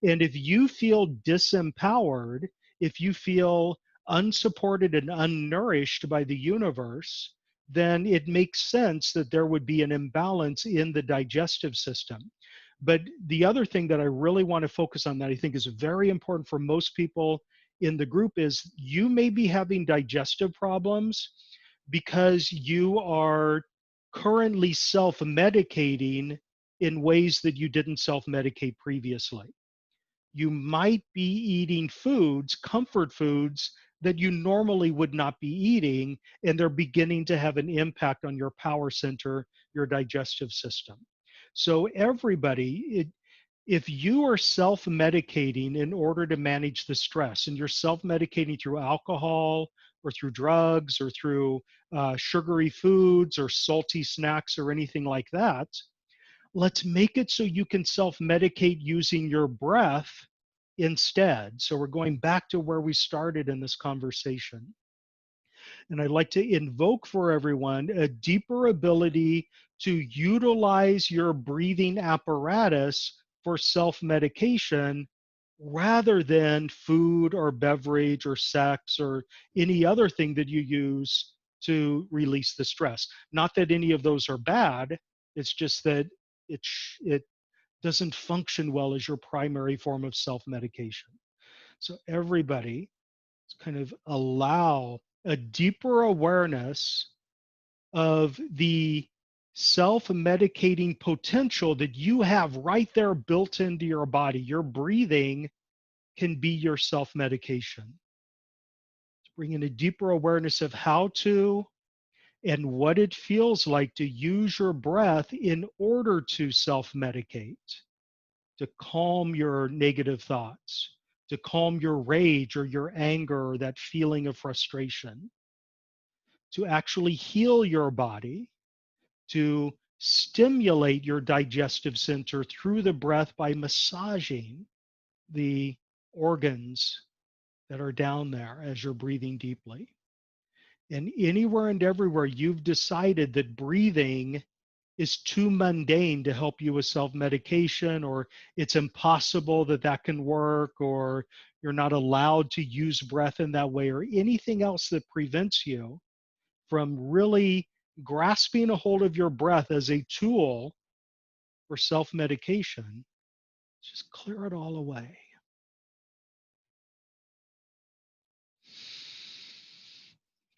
And if you feel disempowered, if you feel unsupported and unnourished by the universe, then it makes sense that there would be an imbalance in the digestive system. But the other thing that I really want to focus on that I think is very important for most people in the group is you may be having digestive problems because you are currently self-medicating in ways that you didn't self-medicate previously. you might be eating foods, comfort foods, that you normally would not be eating, and they're beginning to have an impact on your power center, your digestive system. So everybody, if you are self-medicating in order to manage the stress, and you're self-medicating through alcohol or through drugs or through sugary foods or salty snacks or anything like that, let's make it so you can self-medicate using your breath instead. So we're going back to where we started in this conversation. And I'd like to invoke for everyone a deeper ability to utilize your breathing apparatus for self-medication rather than food or beverage or sex or any other thing that you use to release the stress. Not that any of those are bad, it's just that it doesn't function well as your primary form of self-medication. So everybody kind of allow a deeper awareness of the self-medicating potential that you have right there built into your body. Your breathing can be your self-medication. Bring in a deeper awareness of how to and what it feels like to use your breath in order to self-medicate, to calm your negative thoughts, to calm your rage or your anger or that feeling of frustration, to actually heal your body, to stimulate your digestive center through the breath by massaging the organs that are down there as you're breathing deeply. And anywhere and everywhere you've decided that breathing is too mundane to help you with self-medication, or it's impossible that that can work, or you're not allowed to use breath in that way, or anything else that prevents you from really grasping a hold of your breath as a tool for self-medication, just clear it all away.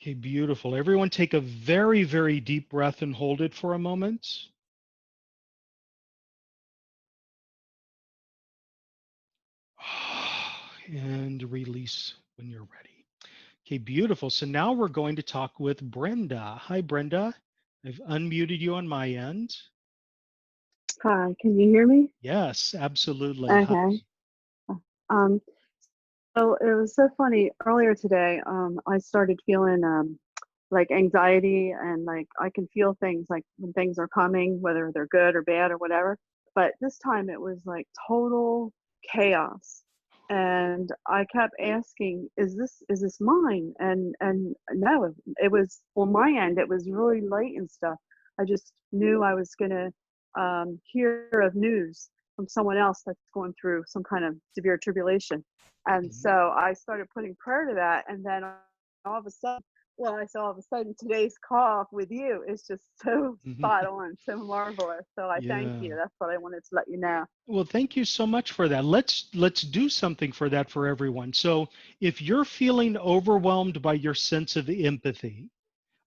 Okay, beautiful. Everyone take a very, very deep breath and hold it for a moment. And release when you're ready. Okay, beautiful. So now we're going to talk with Brenda. Hi, Brenda. I've unmuted you on my end. Hi, can you hear me? Yes, absolutely. Hi. Okay. Um, so it was so funny. Earlier today, I started feeling like anxiety, and like I can feel things like when things are coming, whether they're good or bad or whatever. But this time it was like total chaos. And I kept asking, is this mine? And no, it was on my end, it was really light and stuff. I just knew I was gonna hear of news from someone else that's going through some kind of severe tribulation. And Mhm. so I started putting prayer to that. And then all of a sudden, well, I saw all of a sudden today's call with you is just so Mhm. spot on, so marvelous. So I thank Yeah. you. That's what I wanted to let you know. Well, thank you so much for that. Let's do something for that for everyone. So, if you're feeling overwhelmed by your sense of empathy,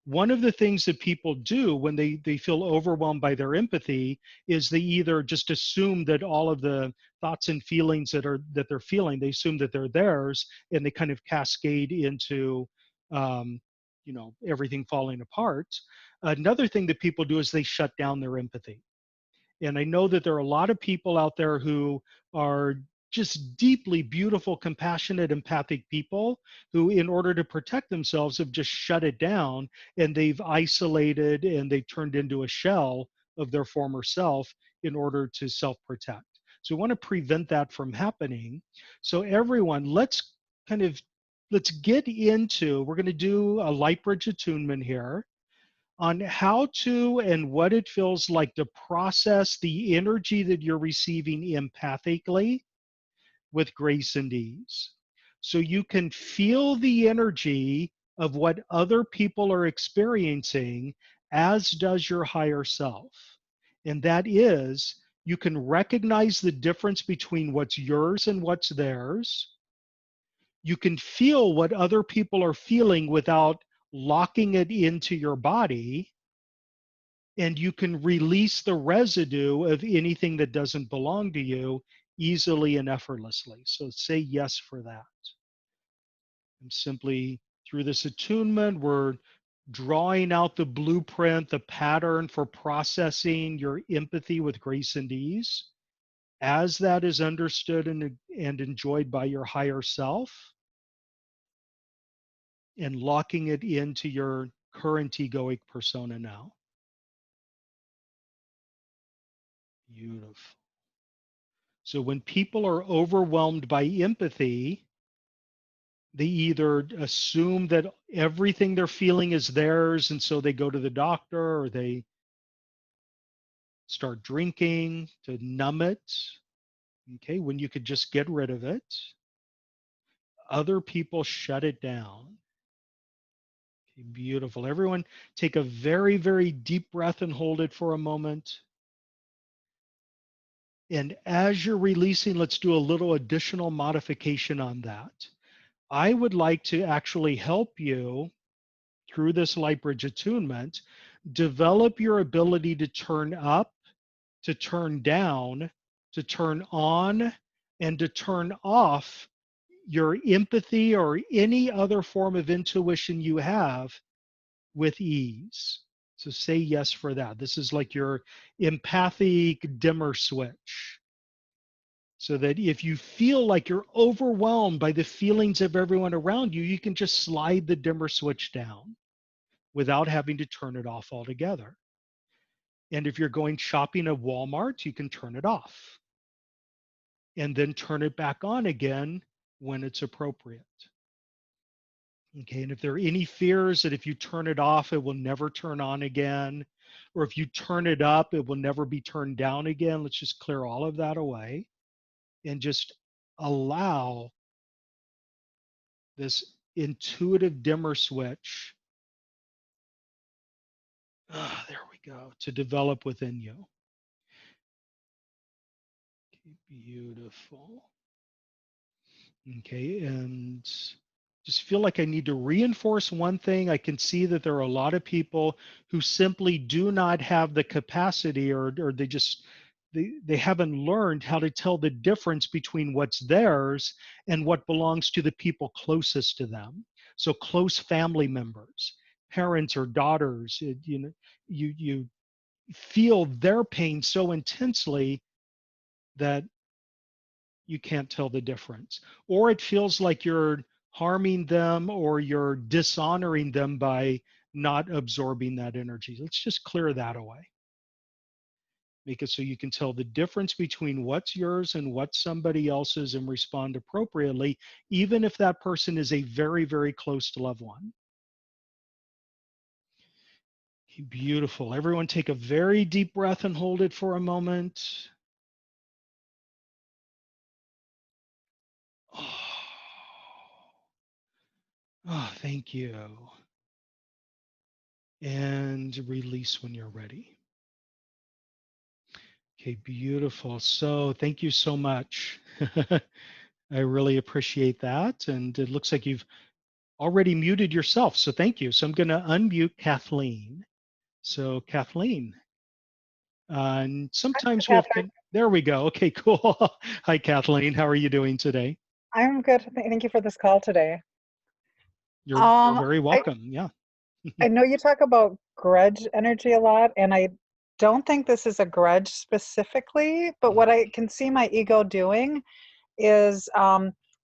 one of the things that people do when they feel overwhelmed by their empathy is they either just assume that all of the thoughts and feelings that they're feeling, they assume that they're theirs, and they kind of cascade into um, everything falling apart. Another thing that people do is they shut down their empathy. And I know that there are a lot of people out there who are just deeply beautiful, compassionate, empathic people who, in order to protect themselves, have just shut it down, and they've isolated and they've turned into a shell of their former self in order to self protect. So we want to prevent that from happening. So, everyone, let's get into, we're going to do a light bridge attunement here on how to and what it feels like to process the energy that you're receiving empathically with grace and ease. So you can feel the energy of what other people are experiencing, as does your higher self. And that is, you can recognize the difference between what's yours and what's theirs. You can feel what other people are feeling without locking it into your body, and you can release the residue of anything that doesn't belong to you easily and effortlessly. So say yes for that. And simply through this attunement, we're drawing out the blueprint, the pattern for processing your empathy with grace and ease. As that is understood and enjoyed by your higher self, and locking it into your current egoic persona now. Beautiful. So when people are overwhelmed by empathy, they either assume that everything they're feeling is theirs, and so they go to the doctor, or they start drinking to numb it. Okay, when you could just get rid of it. Other people shut it down. Okay, beautiful. Everyone, take a very, very deep breath and hold it for a moment. And as you're releasing, let's do a little additional modification on that. I would like to actually help you through this light bridge attunement, develop your ability to turn up, to turn down, to turn on, and to turn off your empathy or any other form of intuition you have with ease. So say yes for that. This is like your empathic dimmer switch. So that if you feel like you're overwhelmed by the feelings of everyone around you, you can just slide the dimmer switch down without having to turn it off altogether. And if you're going shopping at Walmart, you can turn it off and then turn it back on again when it's appropriate. Okay, and if there are any fears that if you turn it off, it will never turn on again, or if you turn it up, it will never be turned down again, let's just clear all of that away and just allow this intuitive dimmer switch, there we go, to develop within you. Okay, beautiful. Okay, and just feel like I need to reinforce one thing. I can see that there are a lot of people who simply do not have the capacity, or they just they haven't learned how to tell the difference between what's theirs and what belongs to the people closest to them. So close family members, parents or daughters, you know, you feel their pain so intensely that you can't tell the difference. Or it feels like you're harming them or you're dishonoring them by not absorbing that energy. Let's just clear that away. Make it so you can tell the difference between what's yours and what's somebody else's and respond appropriately, even if that person is a very, very close to loved one. Beautiful. Everyone take a very deep breath and hold it for a moment. Oh, thank you. And release when you're ready. Okay, beautiful. So thank you so much. I really appreciate that. And it looks like you've already muted yourself. So thank you. So I'm going to unmute Kathleen. So Kathleen, and sometimes we have, Catherine. there we go. Okay, cool. Hi, Kathleen. How are you doing today? I'm good. Thank you for this call today. You're very I welcome. Yeah. know you talk about grudge energy a lot, and I don't think this is a grudge specifically, but what I can see my ego doing is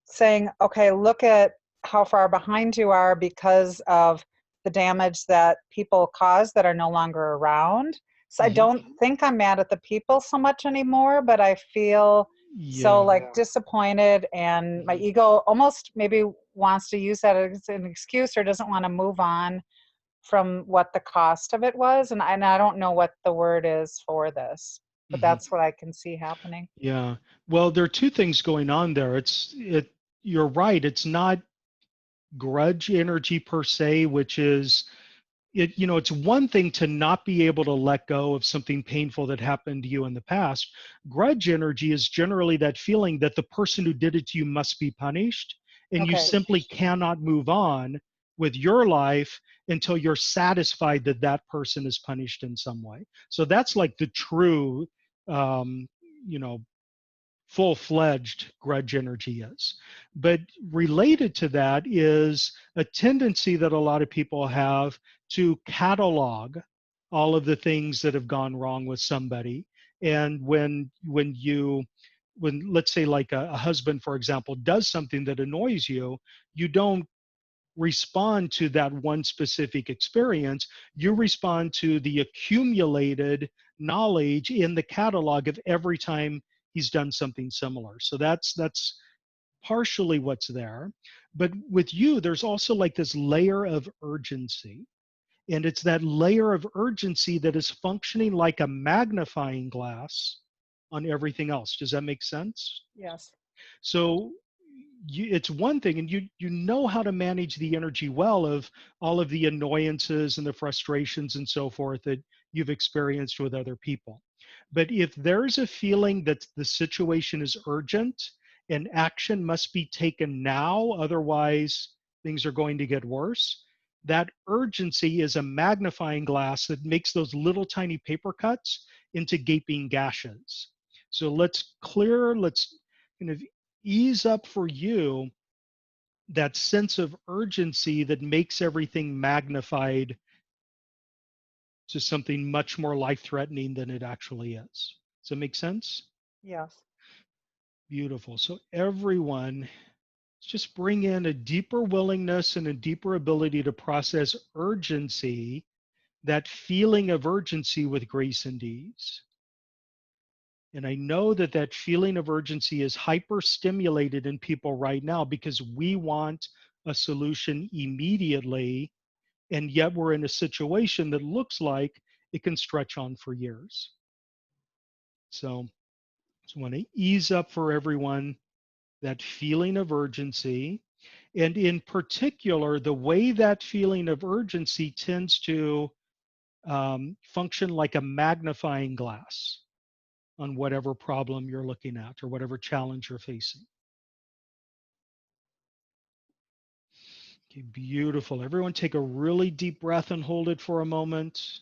saying, okay, look at how far behind you are because of the damage that people caused that are no longer around. So I don't think I'm mad at the people so much anymore, but I feel so like disappointed, and my ego almost maybe wants to use that as an excuse or doesn't want to move on from what the cost of it was. And I don't know what the word is for this, but that's what I can see happening. Yeah. Well, there are two things going on there. You're right. It's not grudge energy per se, which is it's one thing to not be able to let go of something painful that happened to you in the past. Grudge energy is generally that feeling that the person who did it to you must be punished, and you Okay. simply cannot move on with your life until you're satisfied that that person is punished in some way. So that's like the true um, you know full-fledged grudge energy is. But related to that is a tendency that a lot of people have to catalog all of the things that have gone wrong with somebody. And when let's say like a husband, for example, does something that annoys you, you don't respond to that one specific experience. You respond to the accumulated knowledge in the catalog of every time he's done something similar. So that's partially what's there. But with you, there's also like this layer of urgency. And it's that layer of urgency that is functioning like a magnifying glass on everything else. Does that make sense? Yes. So it's one thing, and you know how to manage the energy well of all of the annoyances and the frustrations and so forth that you've experienced with other people. But if there's a feeling that the situation is urgent and action must be taken now, otherwise things are going to get worse, that urgency is a magnifying glass that makes those little tiny paper cuts into gaping gashes. So let's kind of ease up for you that sense of urgency that makes everything magnified to something much more life-threatening than it actually is. Does that make sense? Yes. Beautiful. So everyone, just bring in a deeper willingness and a deeper ability to process urgency, that feeling of urgency with grace and ease. And I know that that feeling of urgency is hyper stimulated in people right now because we want a solution immediately. And yet we're in a situation that looks like it can stretch on for years. So I want to ease up for everyone that feeling of urgency. And in particular, the way that feeling of urgency tends to function like a magnifying glass on whatever problem you're looking at or whatever challenge you're facing. Okay, beautiful. Everyone take a really deep breath and hold it for a moment.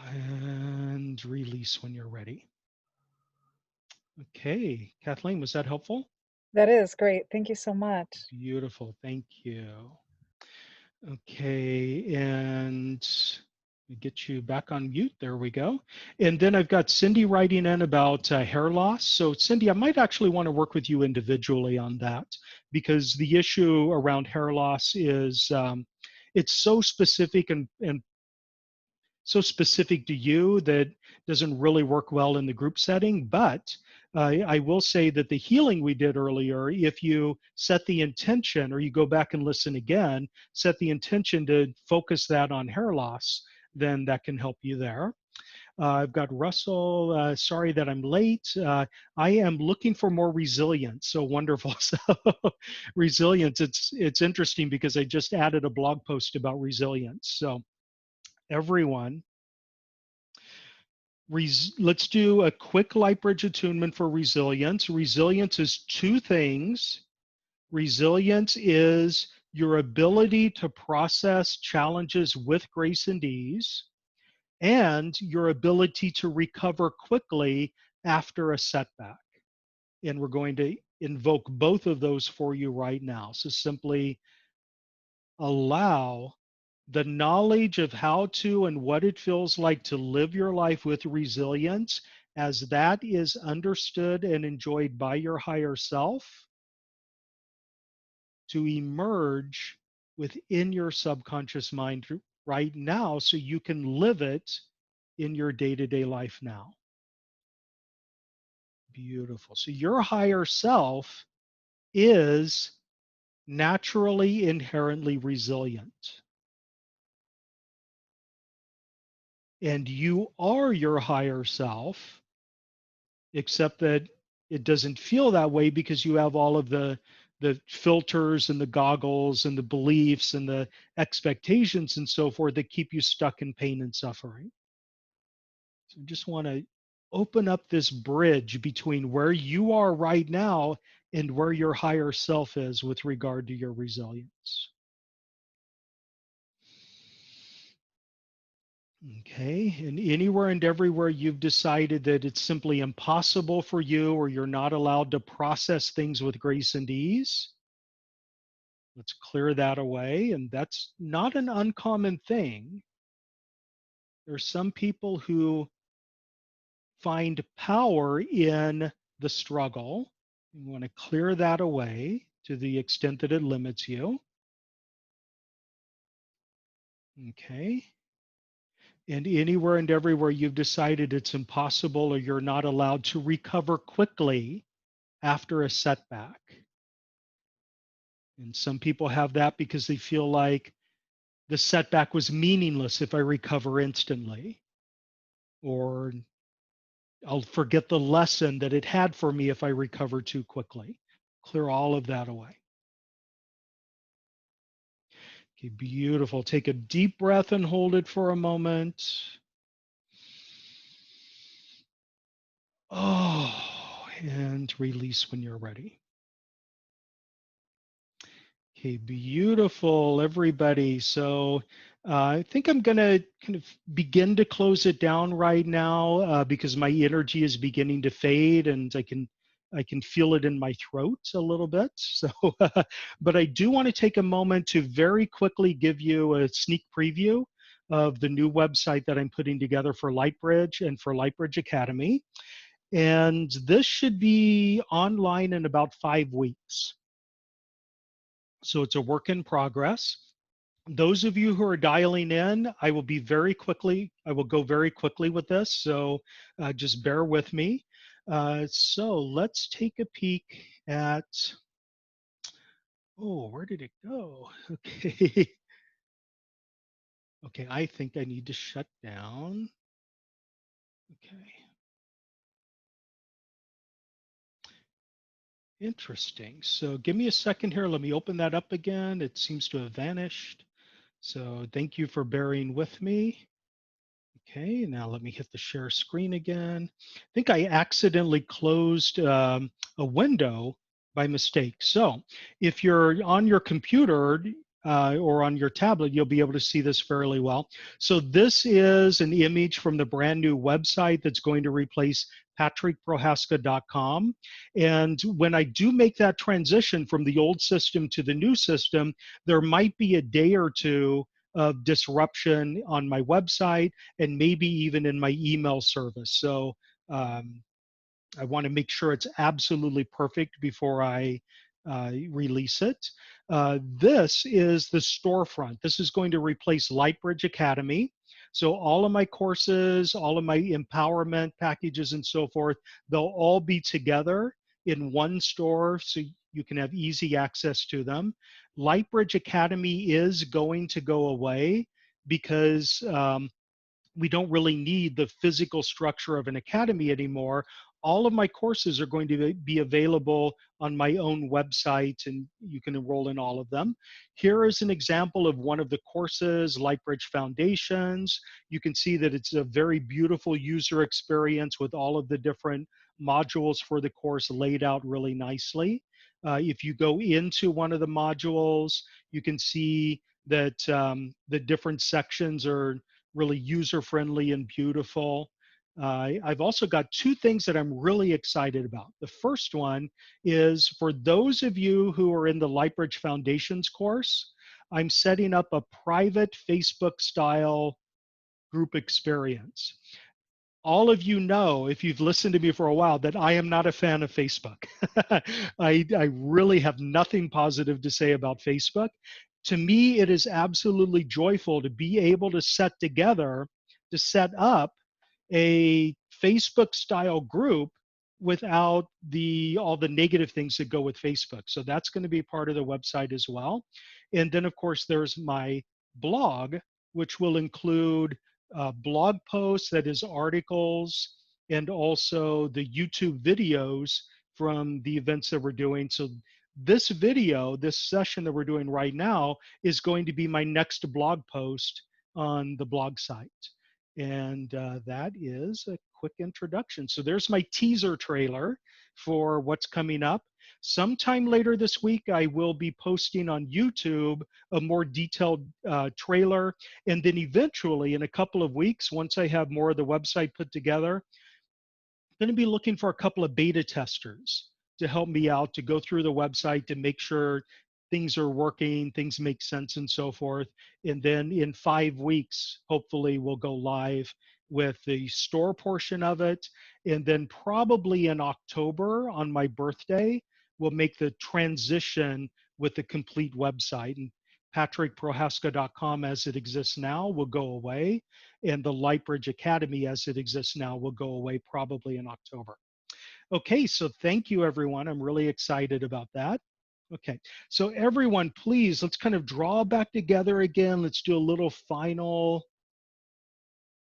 And release when you're ready. Okay, Kathleen, was that helpful? That is great. Thank you so much. Beautiful, thank you. Okay, and get you back on mute. There we go. And then I've got Cindy writing in about hair loss. So Cindy, I might actually want to work with you individually on that because the issue around hair loss is it's so specific and so specific to you that doesn't really work well in the group setting. But I will say that the healing we did earlier, if you set the intention or you go back and listen again, set the intention to focus that on hair loss, then that can help you there. I've got Russell. Sorry that I'm late. I am looking for more resilience. So wonderful. So resilience. It's interesting because I just added a blog post about resilience. So everyone, let's do a quick light bridge attunement for resilience. Resilience is two things. Resilience is your ability to process challenges with grace and ease, and your ability to recover quickly after a setback. And we're going to invoke both of those for you right now. So simply allow the knowledge of how to and what it feels like to live your life with resilience, as that is understood and enjoyed by your higher self, to emerge within your subconscious mind right now so you can live it in your day-to-day life now. Beautiful. So your higher self is naturally inherently resilient. And you are your higher self, except that it doesn't feel that way because you have all of the filters and the goggles and the beliefs and the expectations and so forth that keep you stuck in pain and suffering. So I just want to open up this bridge between where you are right now and where your higher self is with regard to your resilience. Okay, and anywhere and everywhere you've decided that it's simply impossible for you or you're not allowed to process things with grace and ease, let's clear that away. And that's not an uncommon thing. There's some people who find power in the struggle. You want to clear that away to the extent that it limits you. Okay. And anywhere and everywhere you've decided it's impossible or you're not allowed to recover quickly after a setback. And some people have that because they feel like the setback was meaningless if I recover instantly, or I'll forget the lesson that it had for me if I recover too quickly. Clear all of that away. Okay, beautiful. Take a deep breath and hold it for a moment. Oh, and release when you're ready. Okay, beautiful, everybody. So I think I'm going to kind of begin to close it down right now because my energy is beginning to fade, and I can feel it in my throat a little bit. So, but I do want to take a moment to very quickly give you a sneak preview of the new website that I'm putting together for Lightbridge and for Lightbridge Academy. And this should be online in about 5 weeks. So it's a work in progress. Those of you who are dialing in, I will go very quickly with this. So just bear with me. So let's take a peek at, oh, where did it go? Okay. Okay, I think I need to shut down. Okay. Interesting. So give me a second here. Let me open that up again. It seems to have vanished. So thank you for bearing with me. Okay, now let me hit the share screen again. I think I accidentally closed a window by mistake. So if you're on your computer or on your tablet, you'll be able to see this fairly well. So this is an image from the brand new website that's going to replace patrickprohaska.com. And when I do make that transition from the old system to the new system, there might be a day or two of disruption on my website and maybe even in my email service. So I want to make sure it's absolutely perfect before I release it. This is the storefront. This is going to replace Lightbridge Academy. So all of my courses, all of my empowerment packages and so forth, they'll all be together in one store so you can have easy access to them. Lightbridge Academy is going to go away because we don't really need the physical structure of an academy anymore. All of my courses are going to be available on my own website, and you can enroll in all of them. Here is an example of one of the courses, Lightbridge Foundations. You can see that it's a very beautiful user experience with all of the different modules for the course laid out really nicely. If you go into one of the modules, you can see that the different sections are really user-friendly and beautiful. I've also got two things that I'm really excited about. The first one is for those of you who are in the Lightbridge Foundations course, I'm setting up a private Facebook-style group experience. All of you know, if you've listened to me for a while, that I am not a fan of Facebook. I really have nothing positive to say about Facebook. To me, it is absolutely joyful to be able to set up a Facebook style group without all the negative things that go with Facebook. So that's going to be part of the website as well. And then of course there's my blog, which will include blog posts, that is articles, and also the YouTube videos from the events that we're doing. So this session that we're doing right now is going to be my next blog post on the blog site. And that is a quick introduction. So there's my teaser trailer for what's coming up. Sometime later this week, I will be posting on YouTube a more detailed trailer. And then eventually, in a couple of weeks, once I have more of the website put together, going to be looking for a couple of beta testers to help me out to go through the website to make sure things are working, things make sense, and so forth. And then in 5 weeks, hopefully, we'll go live with the store portion of it. And then probably in October on my birthday, we'll make the transition with the complete website. And patrickprohaska.com as it exists now will go away, and the Lightbridge Academy as it exists now will go away probably in October. Okay, so thank you, everyone. I'm really excited about that. Okay, so everyone, please, let's kind of draw back together again. Let's do a little final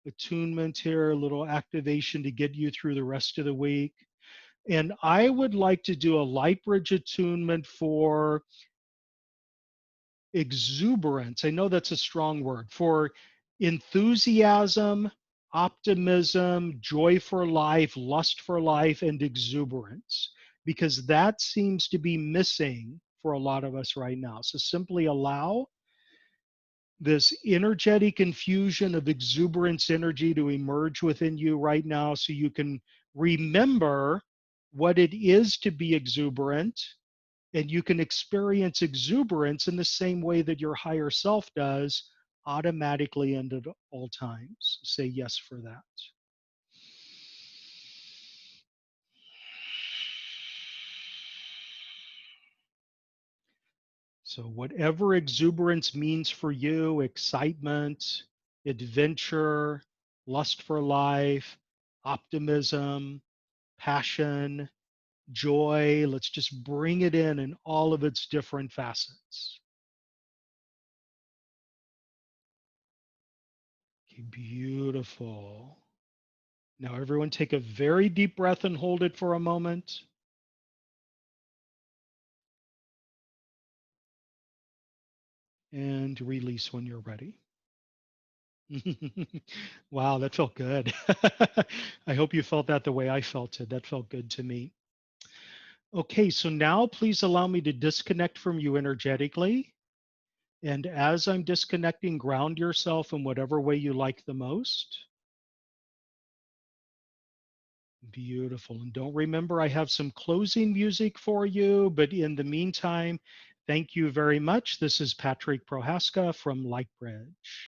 attunement here, a little activation to get you through the rest of the week. And I would like to do a Lightbridge attunement for exuberance. I know that's a strong word. For enthusiasm, optimism, joy for life, lust for life, and exuberance, because that seems to be missing for a lot of us right now. So simply allow this energetic infusion of exuberance energy to emerge within you right now so you can remember what it is to be exuberant, and you can experience exuberance in the same way that your higher self does, automatically and at all times. Say yes for that. So whatever exuberance means for you, excitement, adventure, lust for life, optimism, passion, joy, let's just bring it in all of its different facets. Okay, beautiful. Now everyone take a very deep breath and hold it for a moment. And release when you're ready. Wow, that felt good. I hope you felt that the way I felt it. That felt good to me. Okay, so now please allow me to disconnect from you energetically. And as I'm disconnecting, ground yourself in whatever way you like the most. Beautiful. And don't remember, I have some closing music for you. But in the meantime, thank you very much. This is Patrick Prohaska from Lightbridge.